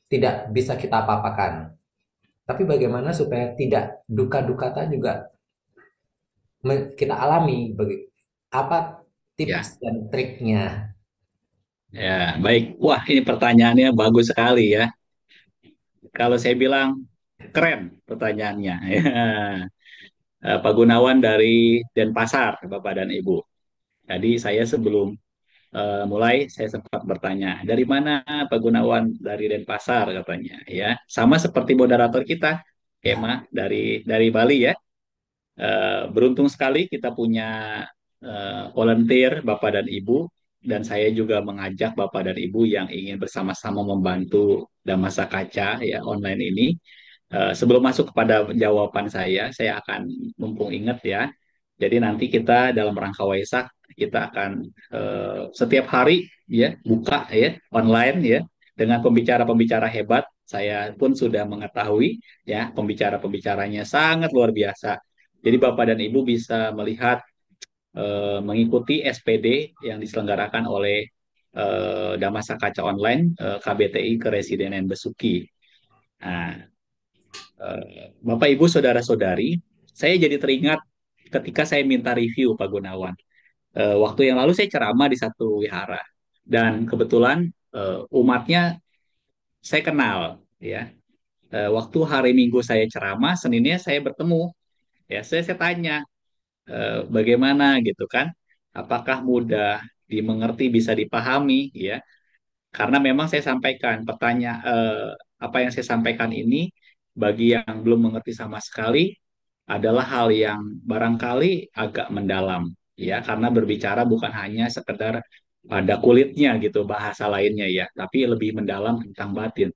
Speaker 2: tidak bisa kita apa-apakan. Tapi bagaimana supaya tidak duka-dukata juga kita alami? Apa tips
Speaker 3: ya,
Speaker 2: dan triknya?
Speaker 3: ya, baik. Wah, ini pertanyaannya bagus sekali ya. Kalau saya bilang keren pertanyaannya. Ya. Pak Gunawan dari Denpasar, Bapak dan Ibu. Tadi saya sebelum mulai saya sempat bertanya, dari mana Pak Gunawan? Dari Denpasar katanya, ya. Sama seperti moderator kita, Kema dari Bali ya. Beruntung sekali kita punya volunteer Bapak dan Ibu, dan saya juga mengajak Bapak dan Ibu yang ingin bersama-sama membantu Damasa Kaca ya online ini. Sebelum masuk kepada jawaban saya akan mumpung ingat ya. Jadi nanti kita dalam rangka Waisak kita akan setiap hari ya buka ya online ya dengan pembicara-pembicara hebat, saya pun sudah mengetahui ya pembicara-pembicaranya sangat luar biasa. Jadi Bapak dan Ibu bisa melihat mengikuti SPD yang diselenggarakan oleh Damasa Kaca Online KBTI Keresiden Besuki. Nah, Bapak Ibu saudara-saudari, saya jadi teringat ketika saya minta review Pak Gunawan. Waktu yang lalu saya ceramah di satu wihara dan kebetulan umatnya saya kenal ya. Waktu hari Minggu saya ceramah, Seninnya saya bertemu ya saya tanya bagaimana gitu kan, apakah mudah dimengerti bisa dipahami ya, karena memang saya sampaikan apa yang saya sampaikan ini bagi yang belum mengerti sama sekali adalah hal yang barangkali agak mendalam ya, karena berbicara bukan hanya sekedar pada kulitnya gitu bahasa lainnya ya, tapi lebih mendalam tentang batin.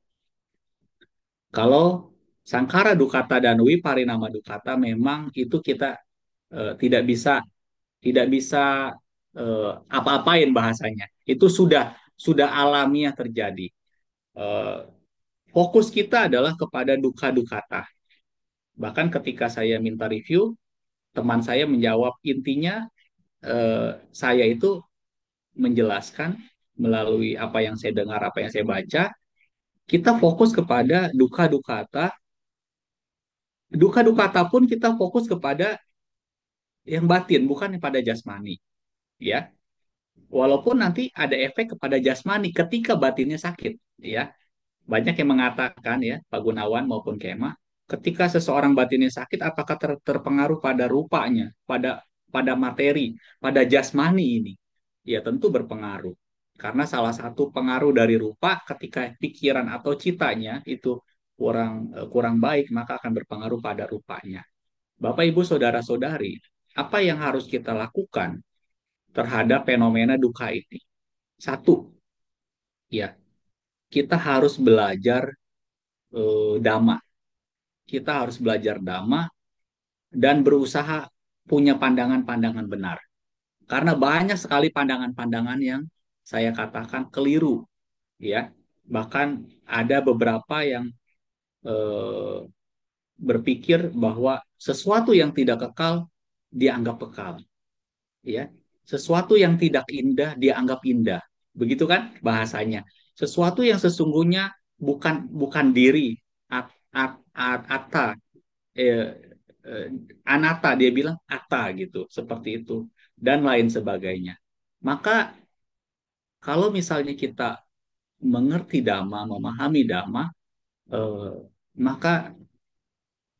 Speaker 3: Kalau Sangkara Dukata dan Wiparinama Dukata memang itu kita tidak bisa apa-apain bahasanya. Itu sudah alamiah terjadi. Eh, Fokus kita adalah kepada duka dukata. Bahkan ketika saya minta review, teman saya menjawab intinya saya itu menjelaskan melalui apa yang saya dengar, apa yang saya baca, kita fokus kepada duka dukata. Duka dukata pun kita fokus kepada yang batin, bukan pada jasmani. Ya, walaupun nanti ada efek kepada jasmani ketika batinnya sakit. Ya, banyak yang mengatakan ya, Pak Gunawan maupun Kema, ketika seseorang batinnya sakit, apakah terpengaruh pada rupanya, pada materi, pada jasmani ini? Ya tentu berpengaruh. Karena salah satu pengaruh dari rupa ketika pikiran atau citanya itu kurang baik, maka akan berpengaruh pada rupanya. Bapak, Ibu, Saudara-saudari, apa yang harus kita lakukan terhadap fenomena duka ini? Satu, ya, kita harus belajar dhamma. Kita harus belajar dhamma dan berusaha punya pandangan-pandangan benar. Karena banyak sekali pandangan-pandangan yang saya katakan keliru, ya. Bahkan ada beberapa yang eh, berpikir bahwa sesuatu yang tidak kekal dianggap kekal, ya. Sesuatu yang tidak indah dianggap indah. Begitu kan bahasanya. Sesuatu yang sesungguhnya bukan bukan diri, atta, eh, eh, anata, dia bilang atta gitu, seperti itu dan lain sebagainya. Maka kalau misalnya kita mengerti dhamma, memahami dhamma, eh, maka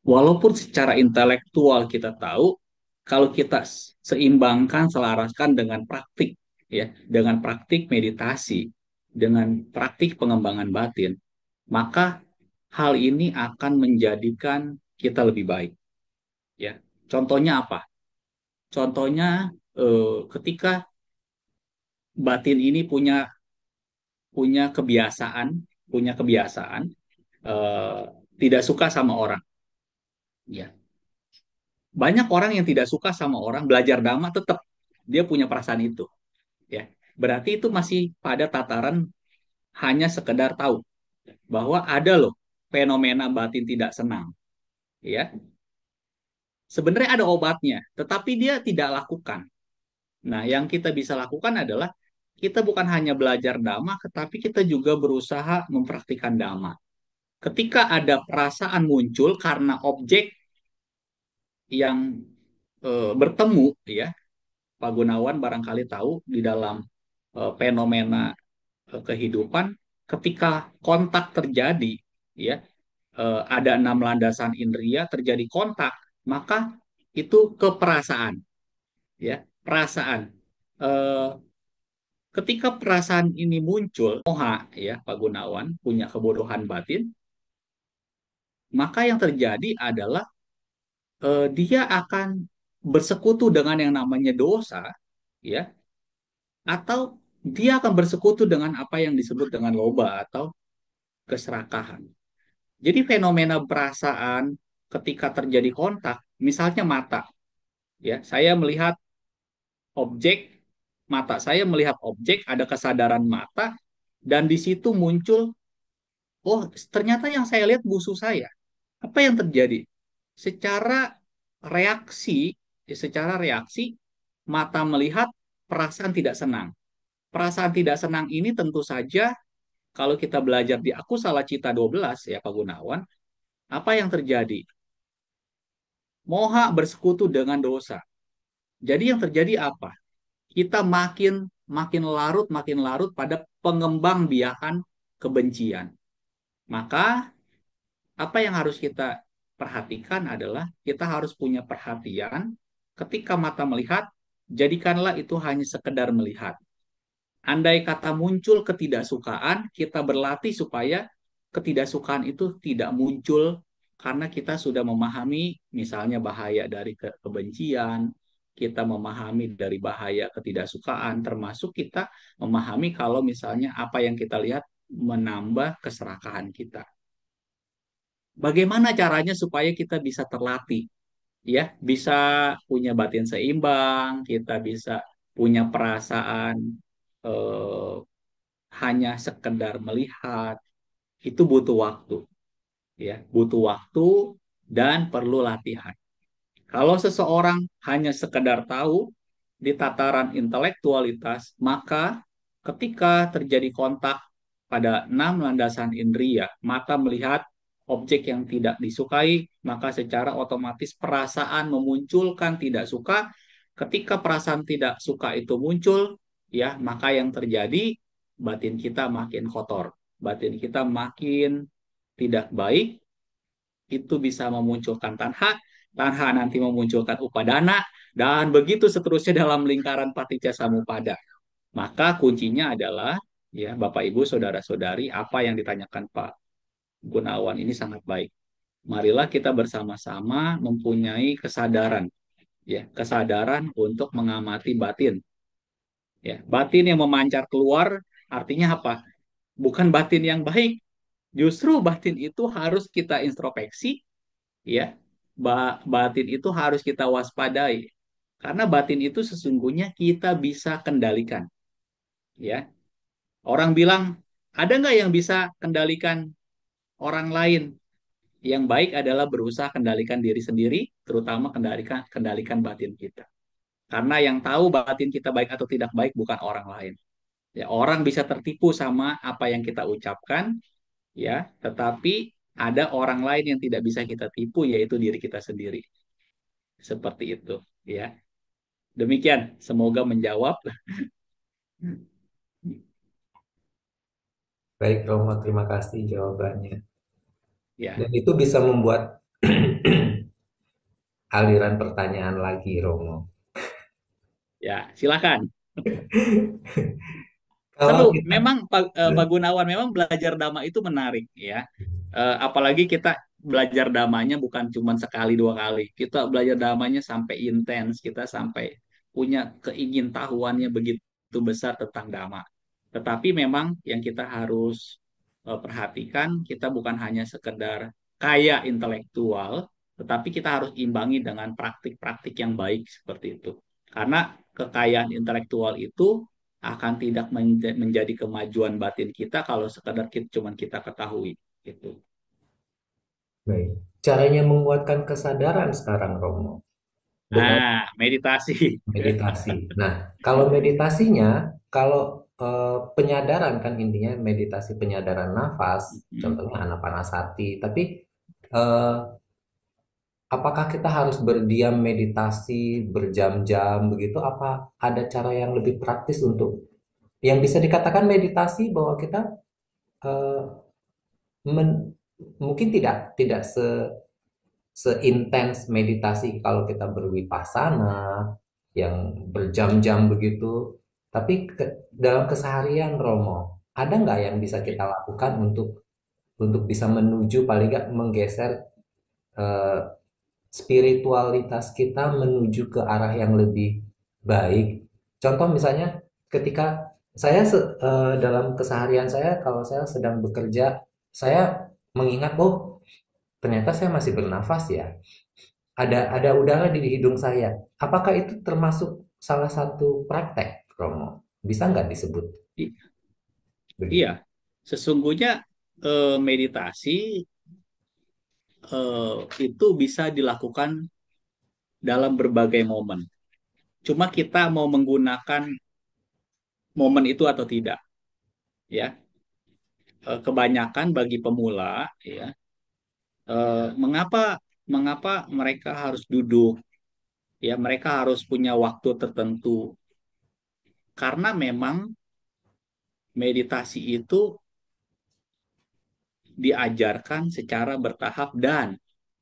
Speaker 3: walaupun secara intelektual kita tahu, kalau kita seimbangkan, selaraskan dengan praktik, ya, dengan praktik meditasi, dengan praktik pengembangan batin, maka hal ini akan menjadikan kita lebih baik. Ya, contohnya apa? Contohnya ketika batin ini punya kebiasaan, punya kebiasaan eh, tidak suka sama orang. Ya, banyak orang yang tidak suka sama orang belajar dhamma tetap dia punya perasaan itu. Ya, berarti itu masih pada tataran hanya sekedar tahu bahwa ada loh fenomena batin tidak senang. Ya, sebenarnya ada obatnya, tetapi dia tidak lakukan. Nah, yang kita bisa lakukan adalah kita bukan hanya belajar dhamma, tetapi kita juga berusaha mempraktikkan dhamma. Ketika ada perasaan muncul karena objek yang bertemu, ya, Pak Gunawan barangkali tahu di dalam fenomena kehidupan, ketika kontak terjadi, ya, ada 6 landasan indera terjadi kontak, maka itu keperasaan, ya, perasaan. Eh, Ketika perasaan ini muncul, moha ya Pak Gunawan punya kebodohan batin, maka yang terjadi adalah dia akan bersekutu dengan yang namanya dosa, ya, atau dia akan bersekutu dengan apa yang disebut dengan loba atau keserakahan. Jadi fenomena perasaan ketika terjadi kontak, misalnya mata, ya, saya melihat objek, mata saya melihat objek, ada kesadaran mata, Dan di situ muncul, oh ternyata yang saya lihat musuh saya. Apa yang terjadi? Secara reaksi, secara reaksi, mata melihat, perasaan tidak senang. Perasaan tidak senang ini tentu saja kalau kita belajar di Aku Salah Cita 12 ya Pak Gunawan, apa yang terjadi? Moha bersekutu dengan dosa. Jadi yang terjadi apa? Kita makin larut pada pengembang biakan kebencian. Maka apa yang harus kita perhatikan adalah kita harus punya perhatian ketika mata melihat, jadikanlah itu hanya sekedar melihat. Andai kata muncul ketidaksukaan, kita berlatih supaya ketidaksukaan itu tidak muncul karena kita sudah memahami misalnya bahaya dari kebencian, kita memahami dari bahaya ketidaksukaan, termasuk kita memahami kalau misalnya apa yang kita lihat menambah keserakahan kita. Bagaimana caranya supaya kita bisa terlatih, ya, bisa punya batin seimbang, kita bisa punya perasaan eh, hanya sekedar melihat, itu butuh waktu, ya, butuh waktu dan perlu latihan. Kalau seseorang hanya sekedar tahu di tataran intelektualitas, maka ketika terjadi kontak pada 6 landasan indria, mata melihat objek yang tidak disukai, maka secara otomatis perasaan memunculkan tidak suka. Ketika perasaan tidak suka itu muncul, ya, maka yang terjadi batin kita makin kotor, batin kita makin tidak baik, itu bisa memunculkan tanha, tanha nanti memunculkan upadana, dan begitu seterusnya dalam lingkaran paticca samuppada. Maka kuncinya adalah, ya Bapak Ibu Saudara-saudari, apa yang ditanyakan Pak Gunawan ini sangat baik. Marilah kita bersama-sama mempunyai kesadaran, ya, kesadaran untuk mengamati batin. Ya, batin yang memancar keluar artinya apa? Bukan batin yang baik, justru batin itu harus kita introspeksi, ya, batin itu harus kita waspadai karena batin itu sesungguhnya kita bisa kendalikan, ya. Orang bilang ada nggak yang bisa kendalikan orang lain? Yang baik adalah berusaha kendalikan diri sendiri, terutama kendalikan kendalikan batin kita, karena yang tahu batin kita baik atau tidak baik bukan orang lain, ya. Orang bisa tertipu sama apa yang kita ucapkan, ya, tetapi ada orang lain yang tidak bisa kita tipu, yaitu diri kita sendiri. Seperti itu, ya. Demikian, semoga menjawab.
Speaker 2: Baik, Romo, terima kasih jawabannya.
Speaker 3: Ya,
Speaker 2: Dan itu bisa membuat aliran pertanyaan lagi, Romo.
Speaker 3: ya, silakan.
Speaker 2: Kalau
Speaker 3: Seru,
Speaker 2: kita,
Speaker 3: memang Pak Gunawan, memang belajar dhamma itu menarik, ya. Apalagi kita belajar dhamanya bukan cuma sekali dua kali. Kita belajar dhamanya sampai intens, kita sampai punya keingintahuannya begitu besar tentang dhamma. Tetapi memang yang kita harus perhatikan, kita bukan hanya sekedar kaya intelektual, tetapi kita harus imbangi dengan praktik-praktik yang baik seperti itu. Karena kekayaan intelektual itu akan tidak menjadi kemajuan batin kita kalau sekadar cuma kita ketahui gitu.
Speaker 2: baik, caranya menguatkan kesadaran sekarang, Romo, dengan
Speaker 3: Nah, meditasi.
Speaker 2: meditasi. Nah, kalau meditasinya, kalau penyadaran kan intinya meditasi penyadaran nafas, contohnya anapanasati. Tapi eh, apakah kita harus berdiam meditasi berjam-jam begitu? Apa ada cara yang lebih praktis untuk yang bisa dikatakan meditasi bahwa kita eh, men- mungkin tidak seintens meditasi kalau kita berwipasana yang berjam-jam begitu. Tapi dalam keseharian Romo, ada nggak yang bisa kita lakukan untuk bisa menuju paling nggak menggeser eh, spiritualitas kita menuju ke arah yang lebih baik. Contoh misalnya ketika saya dalam keseharian saya kalau saya sedang bekerja, saya mengingat oh ternyata saya masih bernafas ya. Ada udara di hidung saya. Apakah itu termasuk salah satu praktek, Romo? Bisa nggak disebut? begitu.
Speaker 3: Iya, sesungguhnya meditasi itu bisa dilakukan dalam berbagai momen. Cuma kita mau menggunakan momen itu atau tidak, ya. Kebanyakan bagi pemula, ya, mengapa mengapa mereka harus duduk, ya, mereka harus punya waktu tertentu, karena memang meditasi itu diajarkan secara bertahap dan,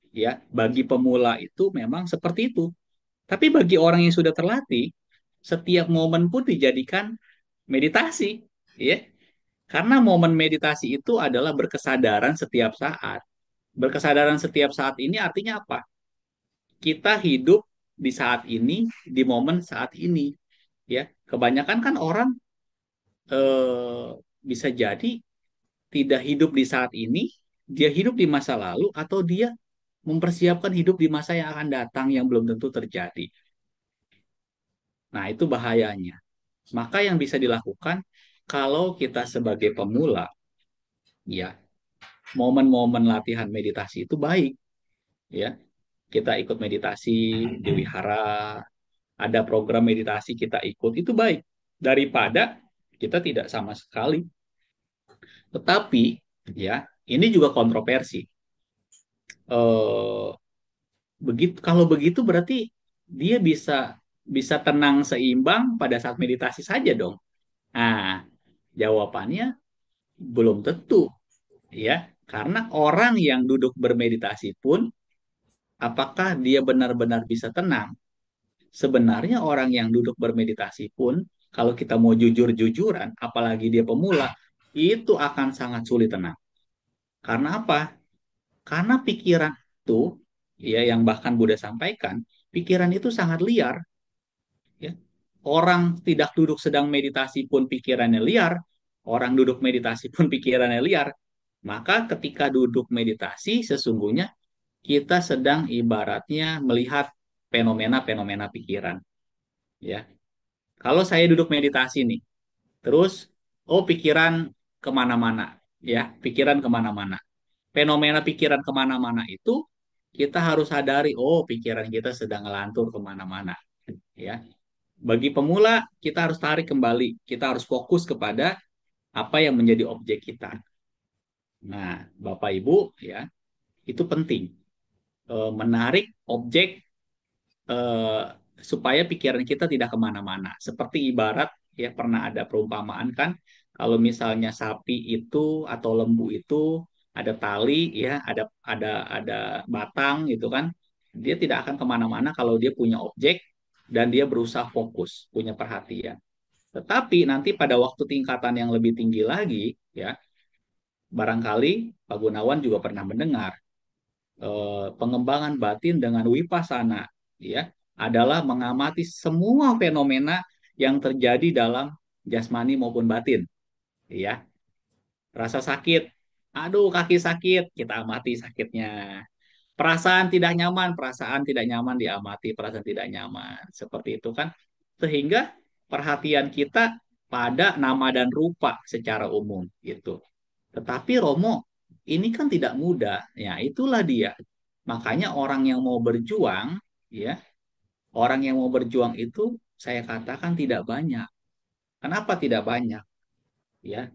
Speaker 3: ya, bagi pemula itu memang seperti itu. Tapi bagi orang yang sudah terlatih, setiap momen pun dijadikan meditasi, ya. Karena momen meditasi itu adalah berkesadaran setiap saat. Berkesadaran setiap saat ini artinya apa? Kita hidup di saat ini, di momen saat ini, ya. Kebanyakan kan orang eh, bisa jadi tidak hidup di saat ini, dia hidup di masa lalu atau dia mempersiapkan hidup di masa yang akan datang yang belum tentu terjadi. Nah, itu bahayanya. Maka yang bisa dilakukan kalau kita sebagai pemula, ya, momen-momen latihan meditasi itu baik, ya. Kita ikut meditasi di wihara, ada program meditasi kita ikut, itu baik daripada kita tidak sama sekali. Tetapi, ya, ini juga kontroversi. Eh, kalau begitu berarti dia bisa bisa tenang seimbang pada saat meditasi saja dong. Nah, jawabannya belum tentu, ya. Karena orang yang duduk bermeditasi pun, apakah dia benar-benar bisa tenang? Sebenarnya orang yang duduk bermeditasi pun, kalau kita mau jujur-jujuran, apalagi dia pemula, itu akan sangat sulit tenang. Karena apa? Karena pikiran itu, ya, yang bahkan Buddha sampaikan, pikiran itu sangat liar, ya. Orang tidak duduk sedang meditasi pun pikirannya liar, orang duduk meditasi pun pikirannya liar. Maka ketika duduk meditasi, sesungguhnya kita sedang ibaratnya melihat fenomena-fenomena pikiran, ya. Kalau saya duduk meditasi nih, terus, oh, pikiran kemana-mana, ya, pikiran kemana-mana. Fenomena pikiran kemana-mana itu kita harus sadari, oh, pikiran kita sedang ngelantur kemana-mana, ya. Bagi pemula, kita harus tarik kembali, kita harus fokus kepada apa yang menjadi objek kita. Nah, Bapak Ibu, ya, itu penting. Menarik objek, eh, supaya pikiran kita tidak kemana-mana. Seperti ibarat, ya, pernah ada perumpamaan kan, kalau misalnya sapi itu atau lembu itu ada tali, ya, ada batang gitu kan, dia tidak akan kemana-mana kalau dia punya objek dan dia berusaha fokus, punya perhatian. Tetapi nanti pada waktu tingkatan yang lebih tinggi lagi, ya, barangkali Pak Gunawan juga pernah mendengar, pengembangan batin dengan wipasana, ya, adalah mengamati semua fenomena yang terjadi dalam jasmani maupun batin, ya. Rasa sakit, aduh kaki sakit, kita amati sakitnya. Perasaan tidak nyaman diamati, perasaan tidak nyaman. Seperti itu kan. Sehingga perhatian kita pada nama dan rupa secara umum gitu. Tetapi Romo, ini kan tidak mudah. Ya, itulah dia. Makanya orang yang mau berjuang, ya, orang yang mau berjuang itu saya katakan tidak banyak. Kenapa tidak banyak? Ya,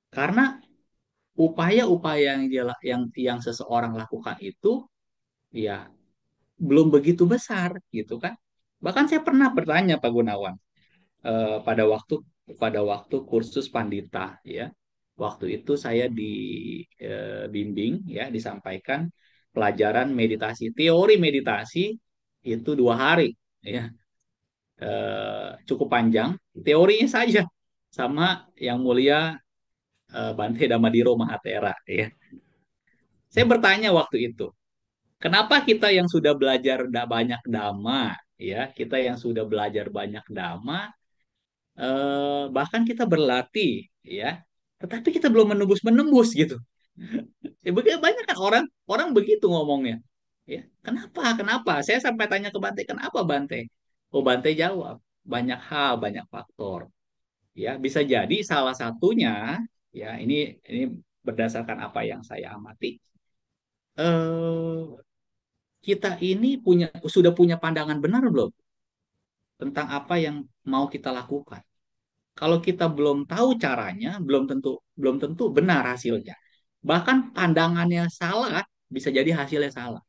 Speaker 3: karena upaya-upaya yang seseorang lakukan itu, ya, belum begitu besar gitu kan. Bahkan saya pernah bertanya Pak Gunawan, pada waktu kursus Pandita, ya. Waktu itu saya dibimbing, ya, disampaikan pelajaran meditasi, teori meditasi itu 2 hari, ya. Cukup panjang teorinya saja, sama Yang Mulia Bante Damadiro Mahatera, ya. Saya bertanya waktu itu, kenapa kita yang sudah belajar banyak dhamma, ya, kita yang sudah belajar banyak dhamma, bahkan kita berlatih, ya, tetapi kita belum menembus-menembus gitu. Ya, banyak kan orang orang begitu ngomongnya, ya. Kenapa? Kenapa? Saya sampai tanya ke Bante, kenapa Bante? Oh, Bante jawab, banyak hal, banyak faktor. Ya, bisa jadi salah satunya, ya ini berdasarkan apa yang saya amati, eh, kita ini sudah punya pandangan benar belum tentang apa yang mau kita lakukan. Kalau kita belum tahu caranya, belum tentu benar hasilnya. Bahkan pandangannya salah, bisa jadi hasilnya salah.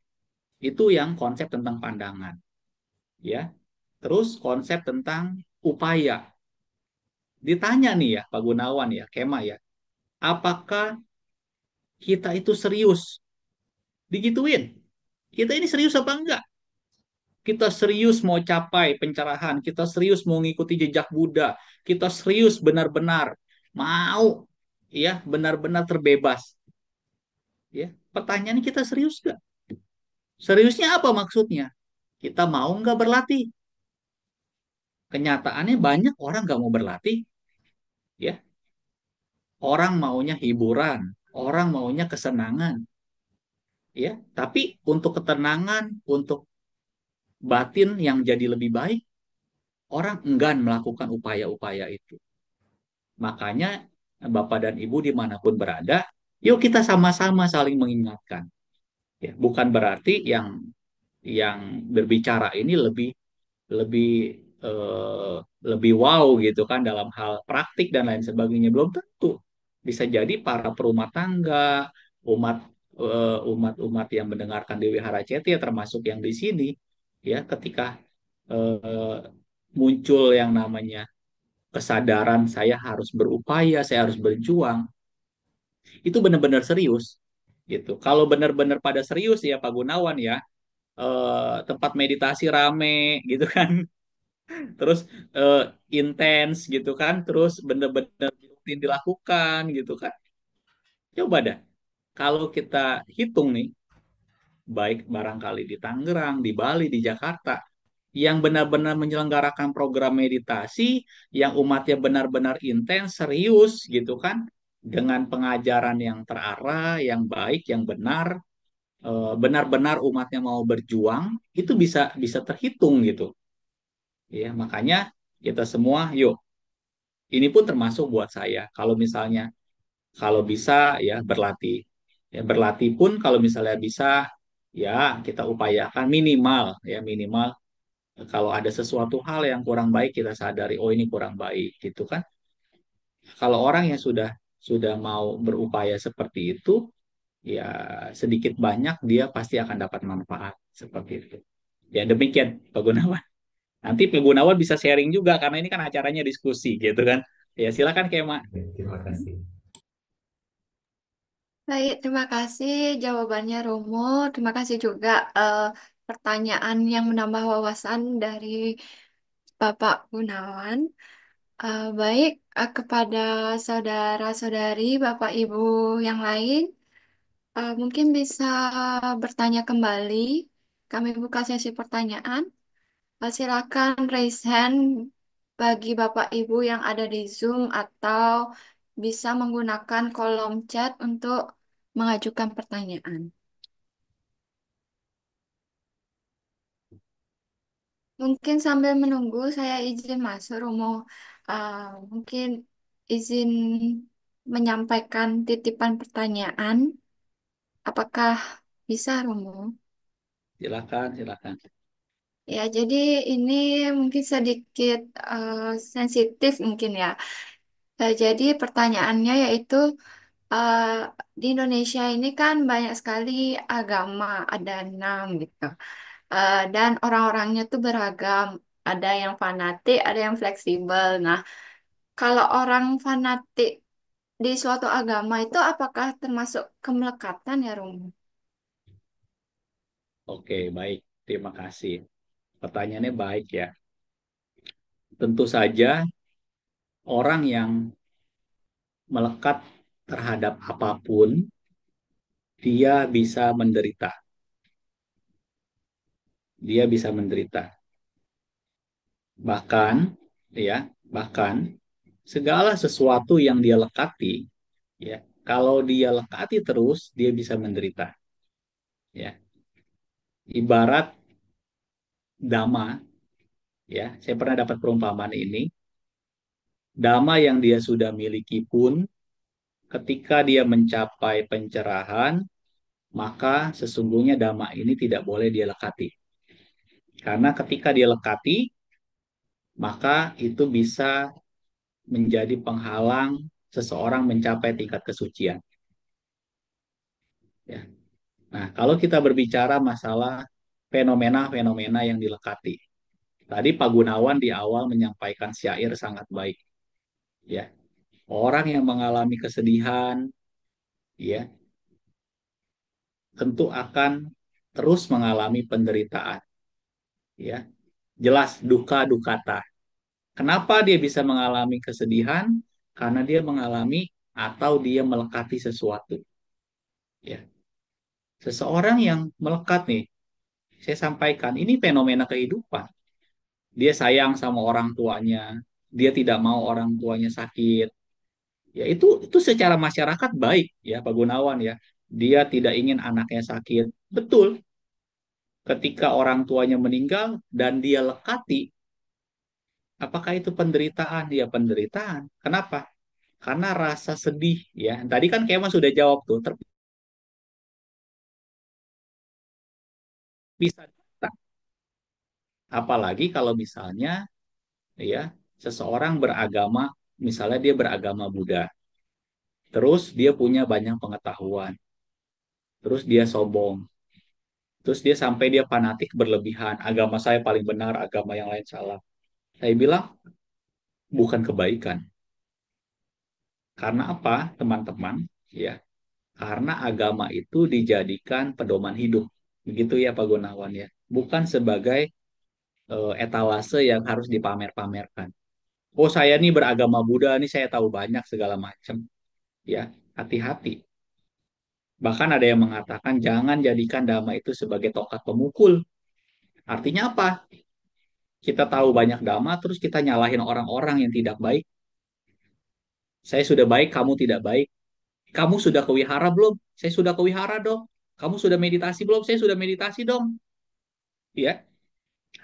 Speaker 3: Itu yang konsep tentang pandangan, ya. Terus konsep tentang upaya. Ditanya nih ya, Pak Gunawan ya, Kema ya, apakah kita itu serius? Digituin. Kita ini serius apa enggak? Kita serius mau capai pencerahan, kita serius mau ngikuti jejak Buddha, kita serius benar-benar mau ya benar-benar terbebas. Ya, pertanyaannya kita serius nggak? Seriusnya apa maksudnya? Kita mau nggak berlatih? Kenyataannya banyak orang nggak mau berlatih, ya. Orang maunya hiburan, orang maunya kesenangan, ya. Tapi untuk ketenangan, untuk batin yang jadi lebih baik, orang enggan melakukan upaya-upaya itu. Makanya Bapak dan Ibu dimanapun berada, yuk kita sama-sama saling mengingatkan. Ya, bukan berarti yang berbicara ini lebih lebih lebih wow gitu kan dalam hal praktik dan lain sebagainya, belum tentu. Bisa jadi para perumah tangga, umat umat-umat yang mendengarkan Dewi Haraceti ya termasuk yang di sini, ya ketika eh, muncul yang namanya kesadaran saya harus berupaya, saya harus berjuang, itu benar-benar serius gitu. Kalau benar-benar pada serius ya Pak Gunawan ya, tempat meditasi rame gitu kan, terus eh, intens gitu kan, terus benar-benar rutin dilakukan gitu kan. Coba dah, kalau kita hitung nih, baik barangkali di Tangerang, di Bali, di Jakarta, yang benar-benar menyelenggarakan program meditasi, yang umatnya benar-benar intens, serius gitu kan, dengan pengajaran yang terarah, yang baik, yang benar, benar-benar umatnya mau berjuang, itu bisa bisa terhitung gitu. Ya, makanya kita semua, yuk, ini pun termasuk buat saya. Kalau misalnya, kalau bisa ya berlatih. Ya, berlatih pun kalau misalnya bisa, ya kita upayakan minimal, ya minimal kalau ada sesuatu hal yang kurang baik kita sadari, oh ini kurang baik gitu kan. Kalau orang yang sudah mau berupaya seperti itu, ya sedikit banyak dia pasti akan dapat manfaat seperti itu. Ya demikian Pak Gunawan. Nanti Pak Gunawan bisa sharing juga karena ini kan acaranya diskusi gitu kan. Ya silakan Kema.
Speaker 2: Terima kasih.
Speaker 1: Baik, terima kasih jawabannya Romo. Terima kasih juga pertanyaan yang menambah wawasan dari Bapak Gunawan. Baik, kepada saudara-saudari, Bapak Ibu yang lain, mungkin bisa bertanya kembali. Kami buka sesi pertanyaan. Silakan raise hand bagi Bapak Ibu yang ada di Zoom atau bisa menggunakan kolom chat untuk mengajukan pertanyaan. Mungkin sambil menunggu saya izin masuk Romo. Uh, mungkin izin menyampaikan titipan pertanyaan. Apakah bisa Romo?
Speaker 3: Silakan, silakan.
Speaker 1: Ya, jadi ini mungkin sedikit sensitif mungkin ya. Jadi pertanyaannya yaitu eh, di Indonesia ini kan banyak sekali agama, ada 6 gitu. Dan orang-orangnya tuh beragam. Ada yang fanatik, ada yang fleksibel. Nah, kalau orang fanatik di suatu agama itu apakah termasuk kemelekatan ya, Rum?
Speaker 3: Oke, baik. Terima kasih. Pertanyaannya baik ya. Tentu saja orang yang melekat terhadap apapun, dia bisa menderita. Dia bisa menderita. Bahkan, ya, bahkan segala sesuatu yang dia lekati, ya, kalau dia lekati terus, dia bisa menderita. Ya, ibarat dama, ya, saya pernah dapat perumpamaan ini. dhamma yang dia sudah miliki pun ketika dia mencapai pencerahan, maka sesungguhnya dhamma ini tidak boleh dia lekati. Karena ketika dia lekati, maka itu bisa menjadi penghalang seseorang mencapai tingkat kesucian. Ya. Nah, kalau kita berbicara masalah fenomena-fenomena yang dilekati, tadi Pak Gunawan di awal menyampaikan syair sangat baik. Ya, orang yang mengalami kesedihan, ya, tentu akan terus mengalami penderitaan. Ya, jelas duka dukata. Kenapa dia bisa mengalami kesedihan? Karena dia mengalami atau dia melekati sesuatu. Ya, seseorang yang melekat nih, saya sampaikan ini fenomena kehidupan. Dia sayang sama orang tuanya, dia tidak mau orang tuanya sakit. Ya itu secara masyarakat baik ya Pak Gunawan ya. Dia tidak ingin anaknya sakit. Betul. Ketika orang tuanya meninggal dan dia lekati, apakah itu penderitaan? Ya penderitaan. Kenapa? Karena rasa sedih ya. Tadi kan Kema sudah jawab tuh, terpisah. Apalagi kalau misalnya ya seseorang beragama, misalnya dia beragama Buddha, terus dia punya banyak pengetahuan, terus dia sombong, terus dia sampai dia fanatik berlebihan, agama saya paling benar, agama yang lain salah. Saya bilang bukan kebaikan. Karena apa, teman-teman? Ya, karena agama itu dijadikan pedoman hidup. Begitu ya Pak Gunawan ya. Bukan sebagai etalase yang harus dipamer-pamerkan. Oh, saya nih beragama Buddha nih, saya tahu banyak segala macam. Ya, hati-hati. Bahkan ada yang mengatakan jangan jadikan dhamma itu sebagai tongkat pemukul. Artinya apa? Kita tahu banyak dhamma, terus kita nyalahin orang-orang yang tidak baik. Saya sudah baik, kamu tidak baik. Kamu sudah ke wihara belum? Saya sudah ke wihara dong. Kamu sudah meditasi belum? Saya sudah meditasi dong. Ya,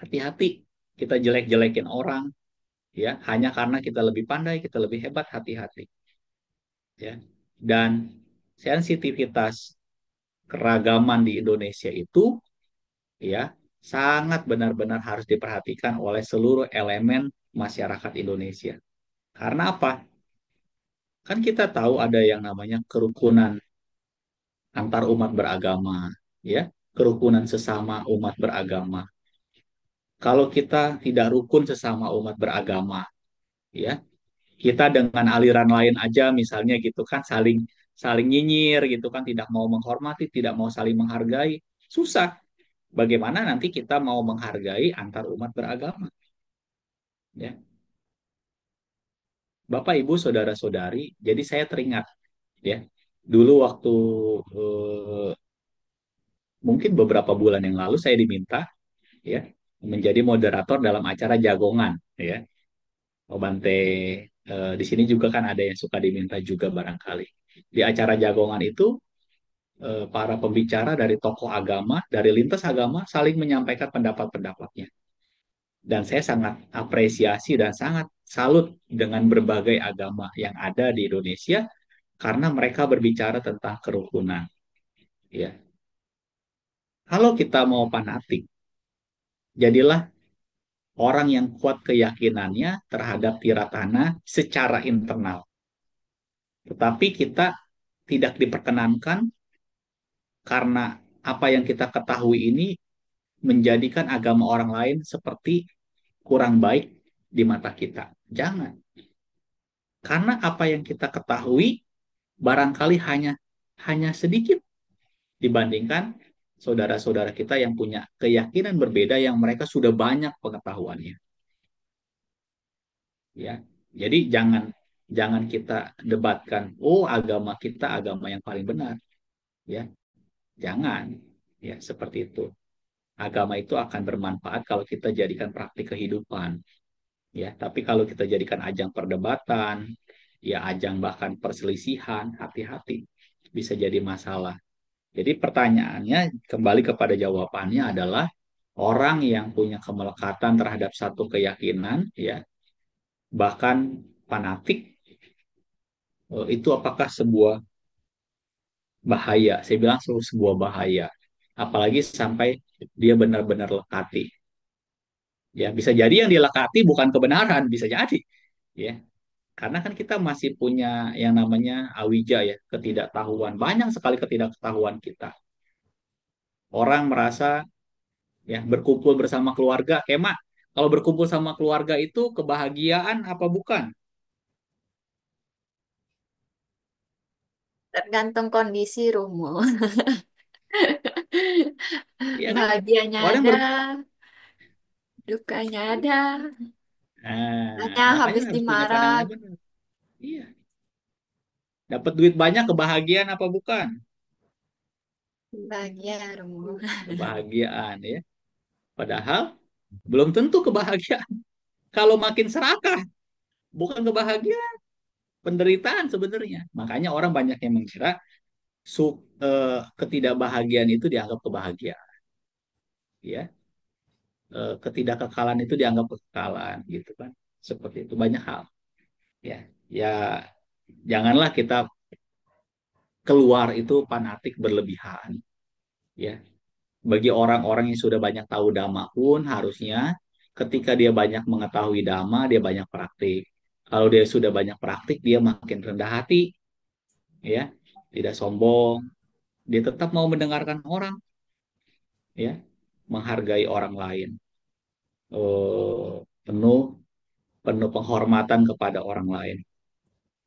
Speaker 3: hati-hati. Kita jelek-jelekin orang, ya, hanya karena kita lebih pandai, kita lebih hebat, hati-hati. Ya, dan sensitivitas keragaman di Indonesia itu, ya, sangat benar-benar harus diperhatikan oleh seluruh elemen masyarakat Indonesia. Karena apa? Kan kita tahu ada yang namanya kerukunan antar umat beragama, ya, kerukunan sesama umat beragama. Kalau kita tidak rukun sesama umat beragama, ya, kita dengan aliran lain aja misalnya gitu kan saling saling nyinyir gitu kan, tidak mau menghormati, tidak mau saling menghargai, susah. Bagaimana nanti kita mau menghargai antar umat beragama, ya. Bapak, Ibu, saudara-saudari, jadi saya teringat ya, dulu waktu eh, mungkin beberapa bulan yang lalu saya diminta ya menjadi moderator dalam acara jagongan ya. Oh Bante, di sini juga kan ada yang suka diminta juga barangkali. Di acara jagongan itu para pembicara dari tokoh agama, dari lintas agama saling menyampaikan pendapat-pendapatnya. Dan saya sangat apresiasi dan sangat salut dengan berbagai agama yang ada di Indonesia karena mereka berbicara tentang kerukunan. Ya, kalau kita mau fanatik, jadilah orang yang kuat keyakinannya terhadap tiratana secara internal. Tetapi kita tidak diperkenankan karena apa yang kita ketahui ini menjadikan agama orang lain seperti kurang baik di mata kita. Jangan. Karena apa yang kita ketahui barangkali hanya hanya sedikit dibandingkan saudara-saudara kita yang punya keyakinan berbeda yang mereka sudah banyak pengetahuannya. Ya. Jadi jangan jangan kita debatkan, oh agama kita agama yang paling benar, ya. Jangan. Ya, seperti itu. Agama itu akan bermanfaat kalau kita jadikan praktik kehidupan, ya. Tapi kalau kita jadikan ajang perdebatan, ya ajang bahkan perselisihan, hati-hati bisa jadi masalah. Jadi pertanyaannya kembali kepada jawabannya adalah orang yang punya kemelekatan terhadap satu keyakinan, ya, bahkan fanatik, itu apakah sebuah bahaya? Saya bilang selalu sebuah bahaya. Apalagi sampai dia benar-benar lekati. Ya, bisa jadi yang dilekati bukan kebenaran, bisa jadi. Ya, karena kan kita masih punya yang namanya awija ya, ketidaktahuan. Banyak sekali ketidaktahuan kita. Orang merasa ya berkumpul bersama keluarga, kema. Kalau berkumpul sama keluarga itu kebahagiaan apa bukan?
Speaker 1: Tergantung kondisi Romo.
Speaker 3: Iya kan?
Speaker 1: Bahagianya
Speaker 3: Orang
Speaker 1: ada,
Speaker 3: ber
Speaker 1: dukanya ada.
Speaker 3: Nah,
Speaker 1: Hanya
Speaker 3: makanya
Speaker 1: habis
Speaker 3: harus punya
Speaker 1: dimarah,
Speaker 3: pandangan yang benar. Iya, dapat duit banyak kebahagiaan apa bukan?
Speaker 1: bahagia Romo.
Speaker 3: Kebahagiaan ya. Padahal belum tentu kebahagiaan. Kalau makin serakah, bukan kebahagiaan, penderitaan sebenarnya. Makanya orang banyak yang mengira ketidakbahagiaan itu dianggap kebahagiaan, ya. Ketidakkekalan itu dianggap kekekalan, gitu kan. Seperti itu banyak hal, ya. Ya, janganlah kita keluar itu fanatik berlebihan, ya. Bagi orang-orang yang sudah banyak tahu dhamma pun harusnya ketika dia banyak mengetahui dhamma, dia banyak praktik. Kalau dia sudah banyak praktik, dia makin rendah hati, ya, tidak sombong, dia tetap mau mendengarkan orang, ya, menghargai orang lain, eh, penuh penuh penghormatan kepada orang lain,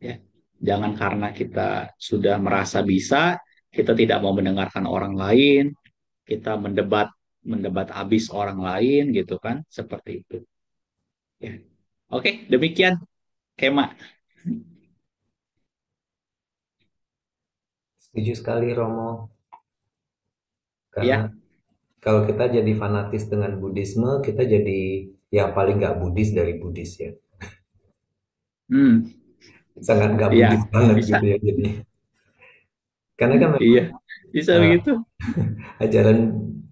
Speaker 3: ya. Jangan karena kita sudah merasa bisa, kita tidak mau mendengarkan orang lain, kita mendebat mendebat habis orang lain, gitu kan, seperti itu, ya. Oke, demikian Kema.
Speaker 2: Setuju sekali Romo, karena
Speaker 3: Ya.
Speaker 2: kalau kita jadi fanatis dengan Buddhisme, kita jadi yang paling nggak Buddhis dari Buddhis ya.
Speaker 3: Hmm.
Speaker 2: Sangat nggak
Speaker 3: Iya,
Speaker 2: Buddhis banget
Speaker 3: bisa.
Speaker 2: gitu ya jadi. Karena kan memang
Speaker 3: Iya, bisa
Speaker 2: eh,
Speaker 3: begitu.
Speaker 2: ajaran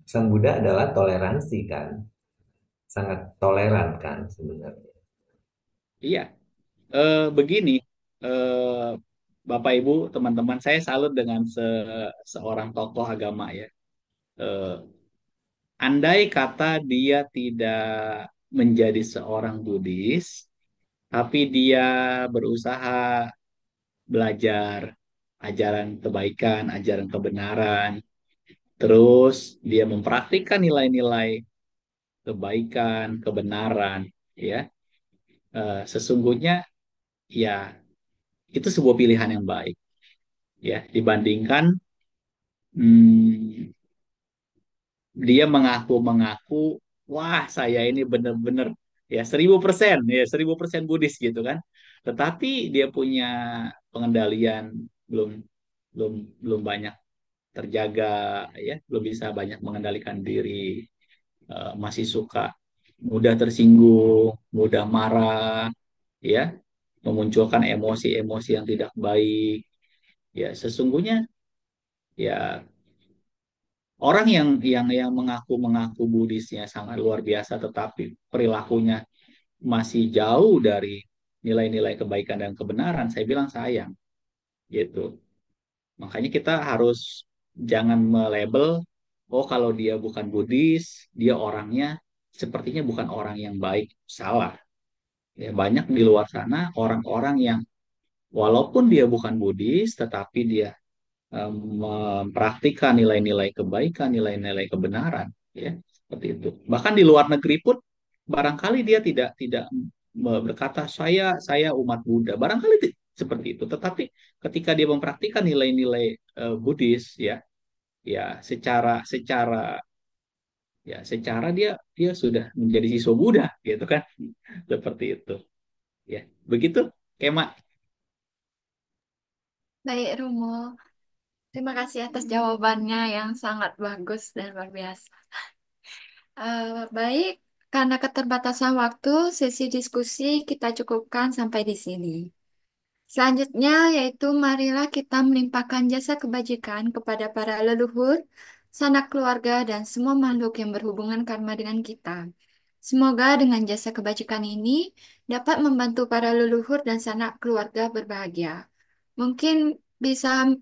Speaker 2: Sang Buddha adalah toleransi kan, sangat toleran kan sebenarnya.
Speaker 3: Iya. Begini, eh, Bapak Ibu, teman-teman, saya salut dengan seorang tokoh agama ya. Eh, Andai kata dia tidak menjadi seorang Buddhis, tapi dia berusaha belajar ajaran kebaikan, ajaran kebenaran, terus dia mempraktikkan nilai-nilai kebaikan, kebenaran, ya, sesungguhnya ya itu sebuah pilihan yang baik, ya, dibandingkan hmm, dia mengaku-mengaku, wah saya ini benar-benar ya 1000% ya 1000% Buddhis gitu kan, tetapi dia punya pengendalian belum belum belum banyak terjaga, ya, belum bisa banyak mengendalikan diri, masih suka mudah tersinggung, mudah marah, ya, memunculkan emosi-emosi yang tidak baik. Ya, sesungguhnya ya orang yang mengaku-mengaku Buddhisnya sangat luar biasa tetapi perilakunya masih jauh dari nilai-nilai kebaikan dan kebenaran, saya bilang sayang, gitu. Makanya kita harus jangan melabel, oh kalau dia bukan Buddhis, dia orangnya sepertinya bukan orang yang baik. Salah. Ya, banyak di luar sana orang-orang yang walaupun dia bukan Buddhis, tetapi dia mempraktikkan nilai-nilai kebaikan, nilai-nilai kebenaran, ya, seperti itu. Bahkan di luar negeri pun barangkali dia tidak tidak berkata saya umat Buddha, barangkali seperti itu. Tetapi ketika dia mempraktikkan nilai-nilai Buddhis, ya, ya secara secara ya secara dia dia sudah menjadi siswa Buddha, gitu kan, seperti itu, ya. Begitu, Kema.
Speaker 1: Baik Romo, terima kasih atas jawabannya yang sangat bagus dan luar biasa. Baik, karena keterbatasan waktu, sesi diskusi kita cukupkan sampai di sini. Selanjutnya yaitu marilah kita melimpahkan jasa kebajikan kepada para leluhur, sanak keluarga, dan semua makhluk yang berhubungan karma dengan kita. Semoga dengan jasa kebajikan ini dapat membantu para leluhur dan sanak keluarga berbahagia. Mungkin bisa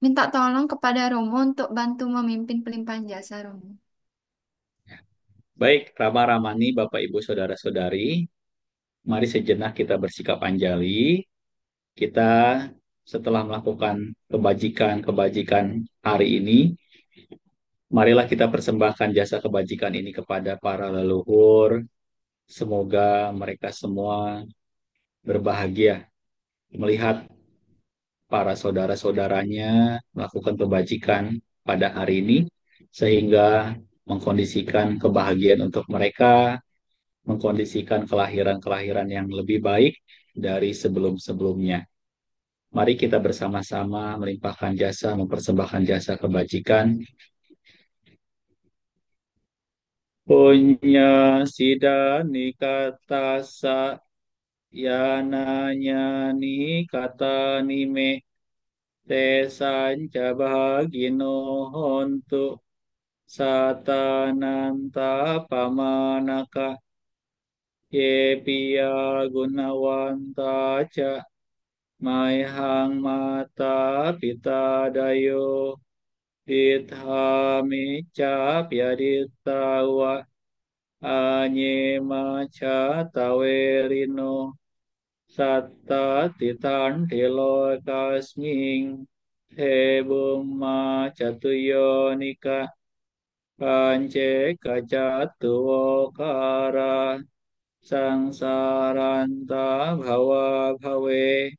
Speaker 1: minta tolong kepada Romo untuk bantu memimpin pelimpahan jasa Romo.
Speaker 3: Baik, Rama Ramani, Bapak Ibu Saudara-saudari, mari sejenak kita bersikap anjali. Kita setelah melakukan kebajikan-kebajikan hari ini, marilah kita persembahkan jasa kebajikan ini kepada para leluhur. Semoga mereka semua berbahagia melihat para saudara-saudaranya melakukan kebajikan pada hari ini, sehingga mengkondisikan kebahagiaan untuk mereka, mengkondisikan kelahiran-kelahiran yang lebih baik dari sebelum-sebelumnya. Mari kita bersama-sama melimpahkan jasa, mempersembahkan jasa kebajikan. Punya sidani kata sa yananya ni kata nime tesanca bahagino hontu satananta pamanaka ye piya gunawanta ca maihang mata pita dayo Dithami capyaditawa anyemaca tawerino satta titan kasming hebumma catuyonika pance kacatuwokara sangsaranta bhava bhave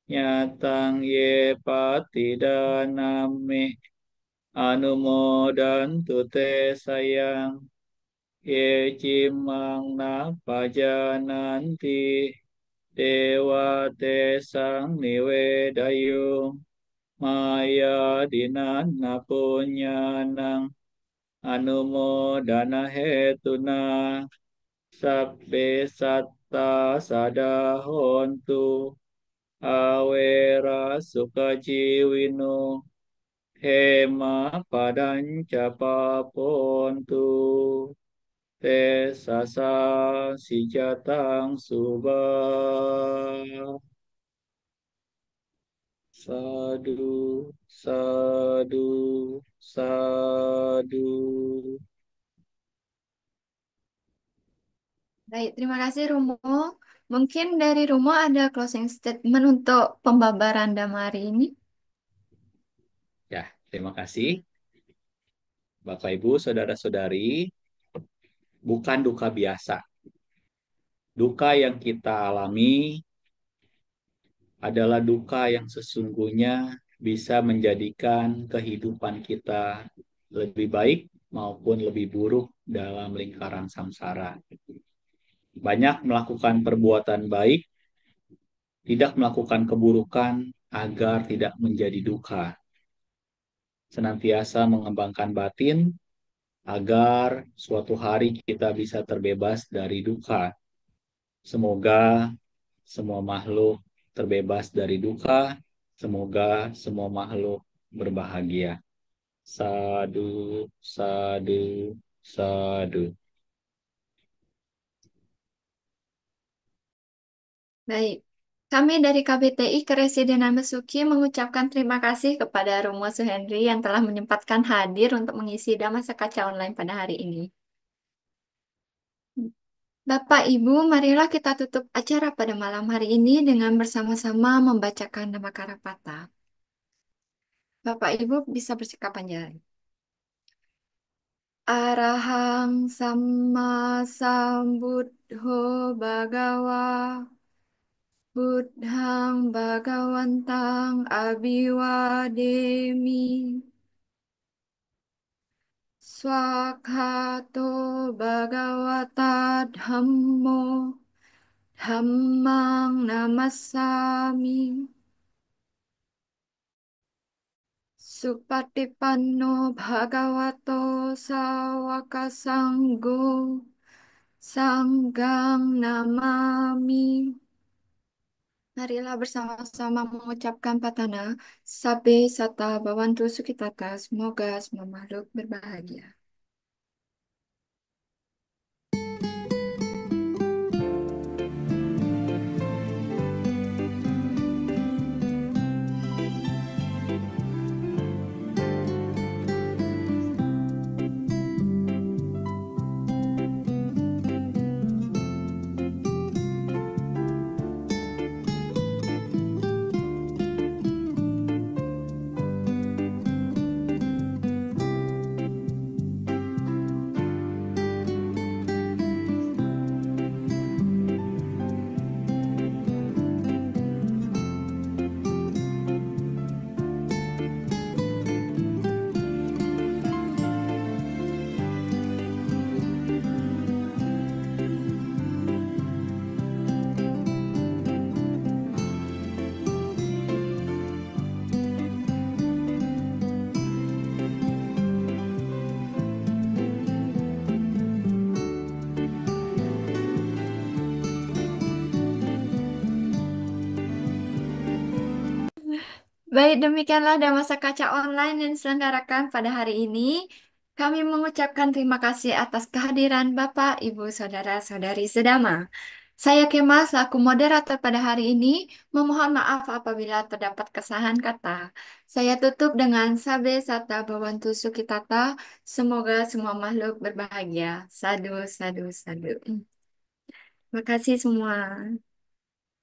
Speaker 3: nyatang ye patidanami Anumodantu te sayang ye cimang napajananti dewa te sang niwedayung maya dinana punyanang anumodana hetuna sabbe satta sadahontu awera sukajiwino Hema padanca papontu te sasa sijatang subah. Sadu, sadu, sadu.
Speaker 1: Baik, terima kasih Romo. Mungkin dari Romo ada closing statement untuk pembabaran Damari ini.
Speaker 3: Ya, terima kasih. Bapak, Ibu, Saudara-saudari, bukan duka biasa. Duka yang kita alami adalah duka yang sesungguhnya bisa menjadikan kehidupan kita lebih baik maupun lebih buruk dalam lingkaran samsara. Banyak melakukan perbuatan baik, tidak melakukan keburukan agar tidak menjadi duka. Senantiasa mengembangkan batin agar suatu hari kita bisa terbebas dari duka. Semoga semua makhluk terbebas dari duka. Semoga semua makhluk berbahagia. Sadu, sadu, sadu.
Speaker 1: Baik, kami dari KBTI Keresidenan Besuki mengucapkan terima kasih kepada Romo Suhendri yang telah menyempatkan hadir untuk mengisi Dhamma Kaca Online pada hari ini. Bapak, Ibu, marilah kita tutup acara pada malam hari ini dengan bersama-sama membacakan nama Karapata. Bapak, Ibu bisa bersikap panjang. Arahang Samma Sambuddho Bhagawa Buddhang Bhagawantang Abhiwademi Swakhato Bhagavata Dhammo Dhammang Namassami Supatipanno Bhagavato Sawaka Sanggo Sanggang Namami. Marilah bersama-sama mengucapkan patana Sabe Sata Bawantu Sukitaka. Semoga semua makhluk berbahagia. Baik, demikianlah Damasa Kaca Online yang diselenggarakan pada hari ini. Kami mengucapkan terima kasih atas kehadiran Bapak, Ibu, Saudara-saudari sedama. Saya Kemal selaku moderator pada hari ini memohon maaf apabila terdapat kesalahan kata. Saya tutup dengan Sabe Sata Bawantu Sukitata. Semoga semua makhluk berbahagia. Sadu, sadu, sadu. Terima kasih semua.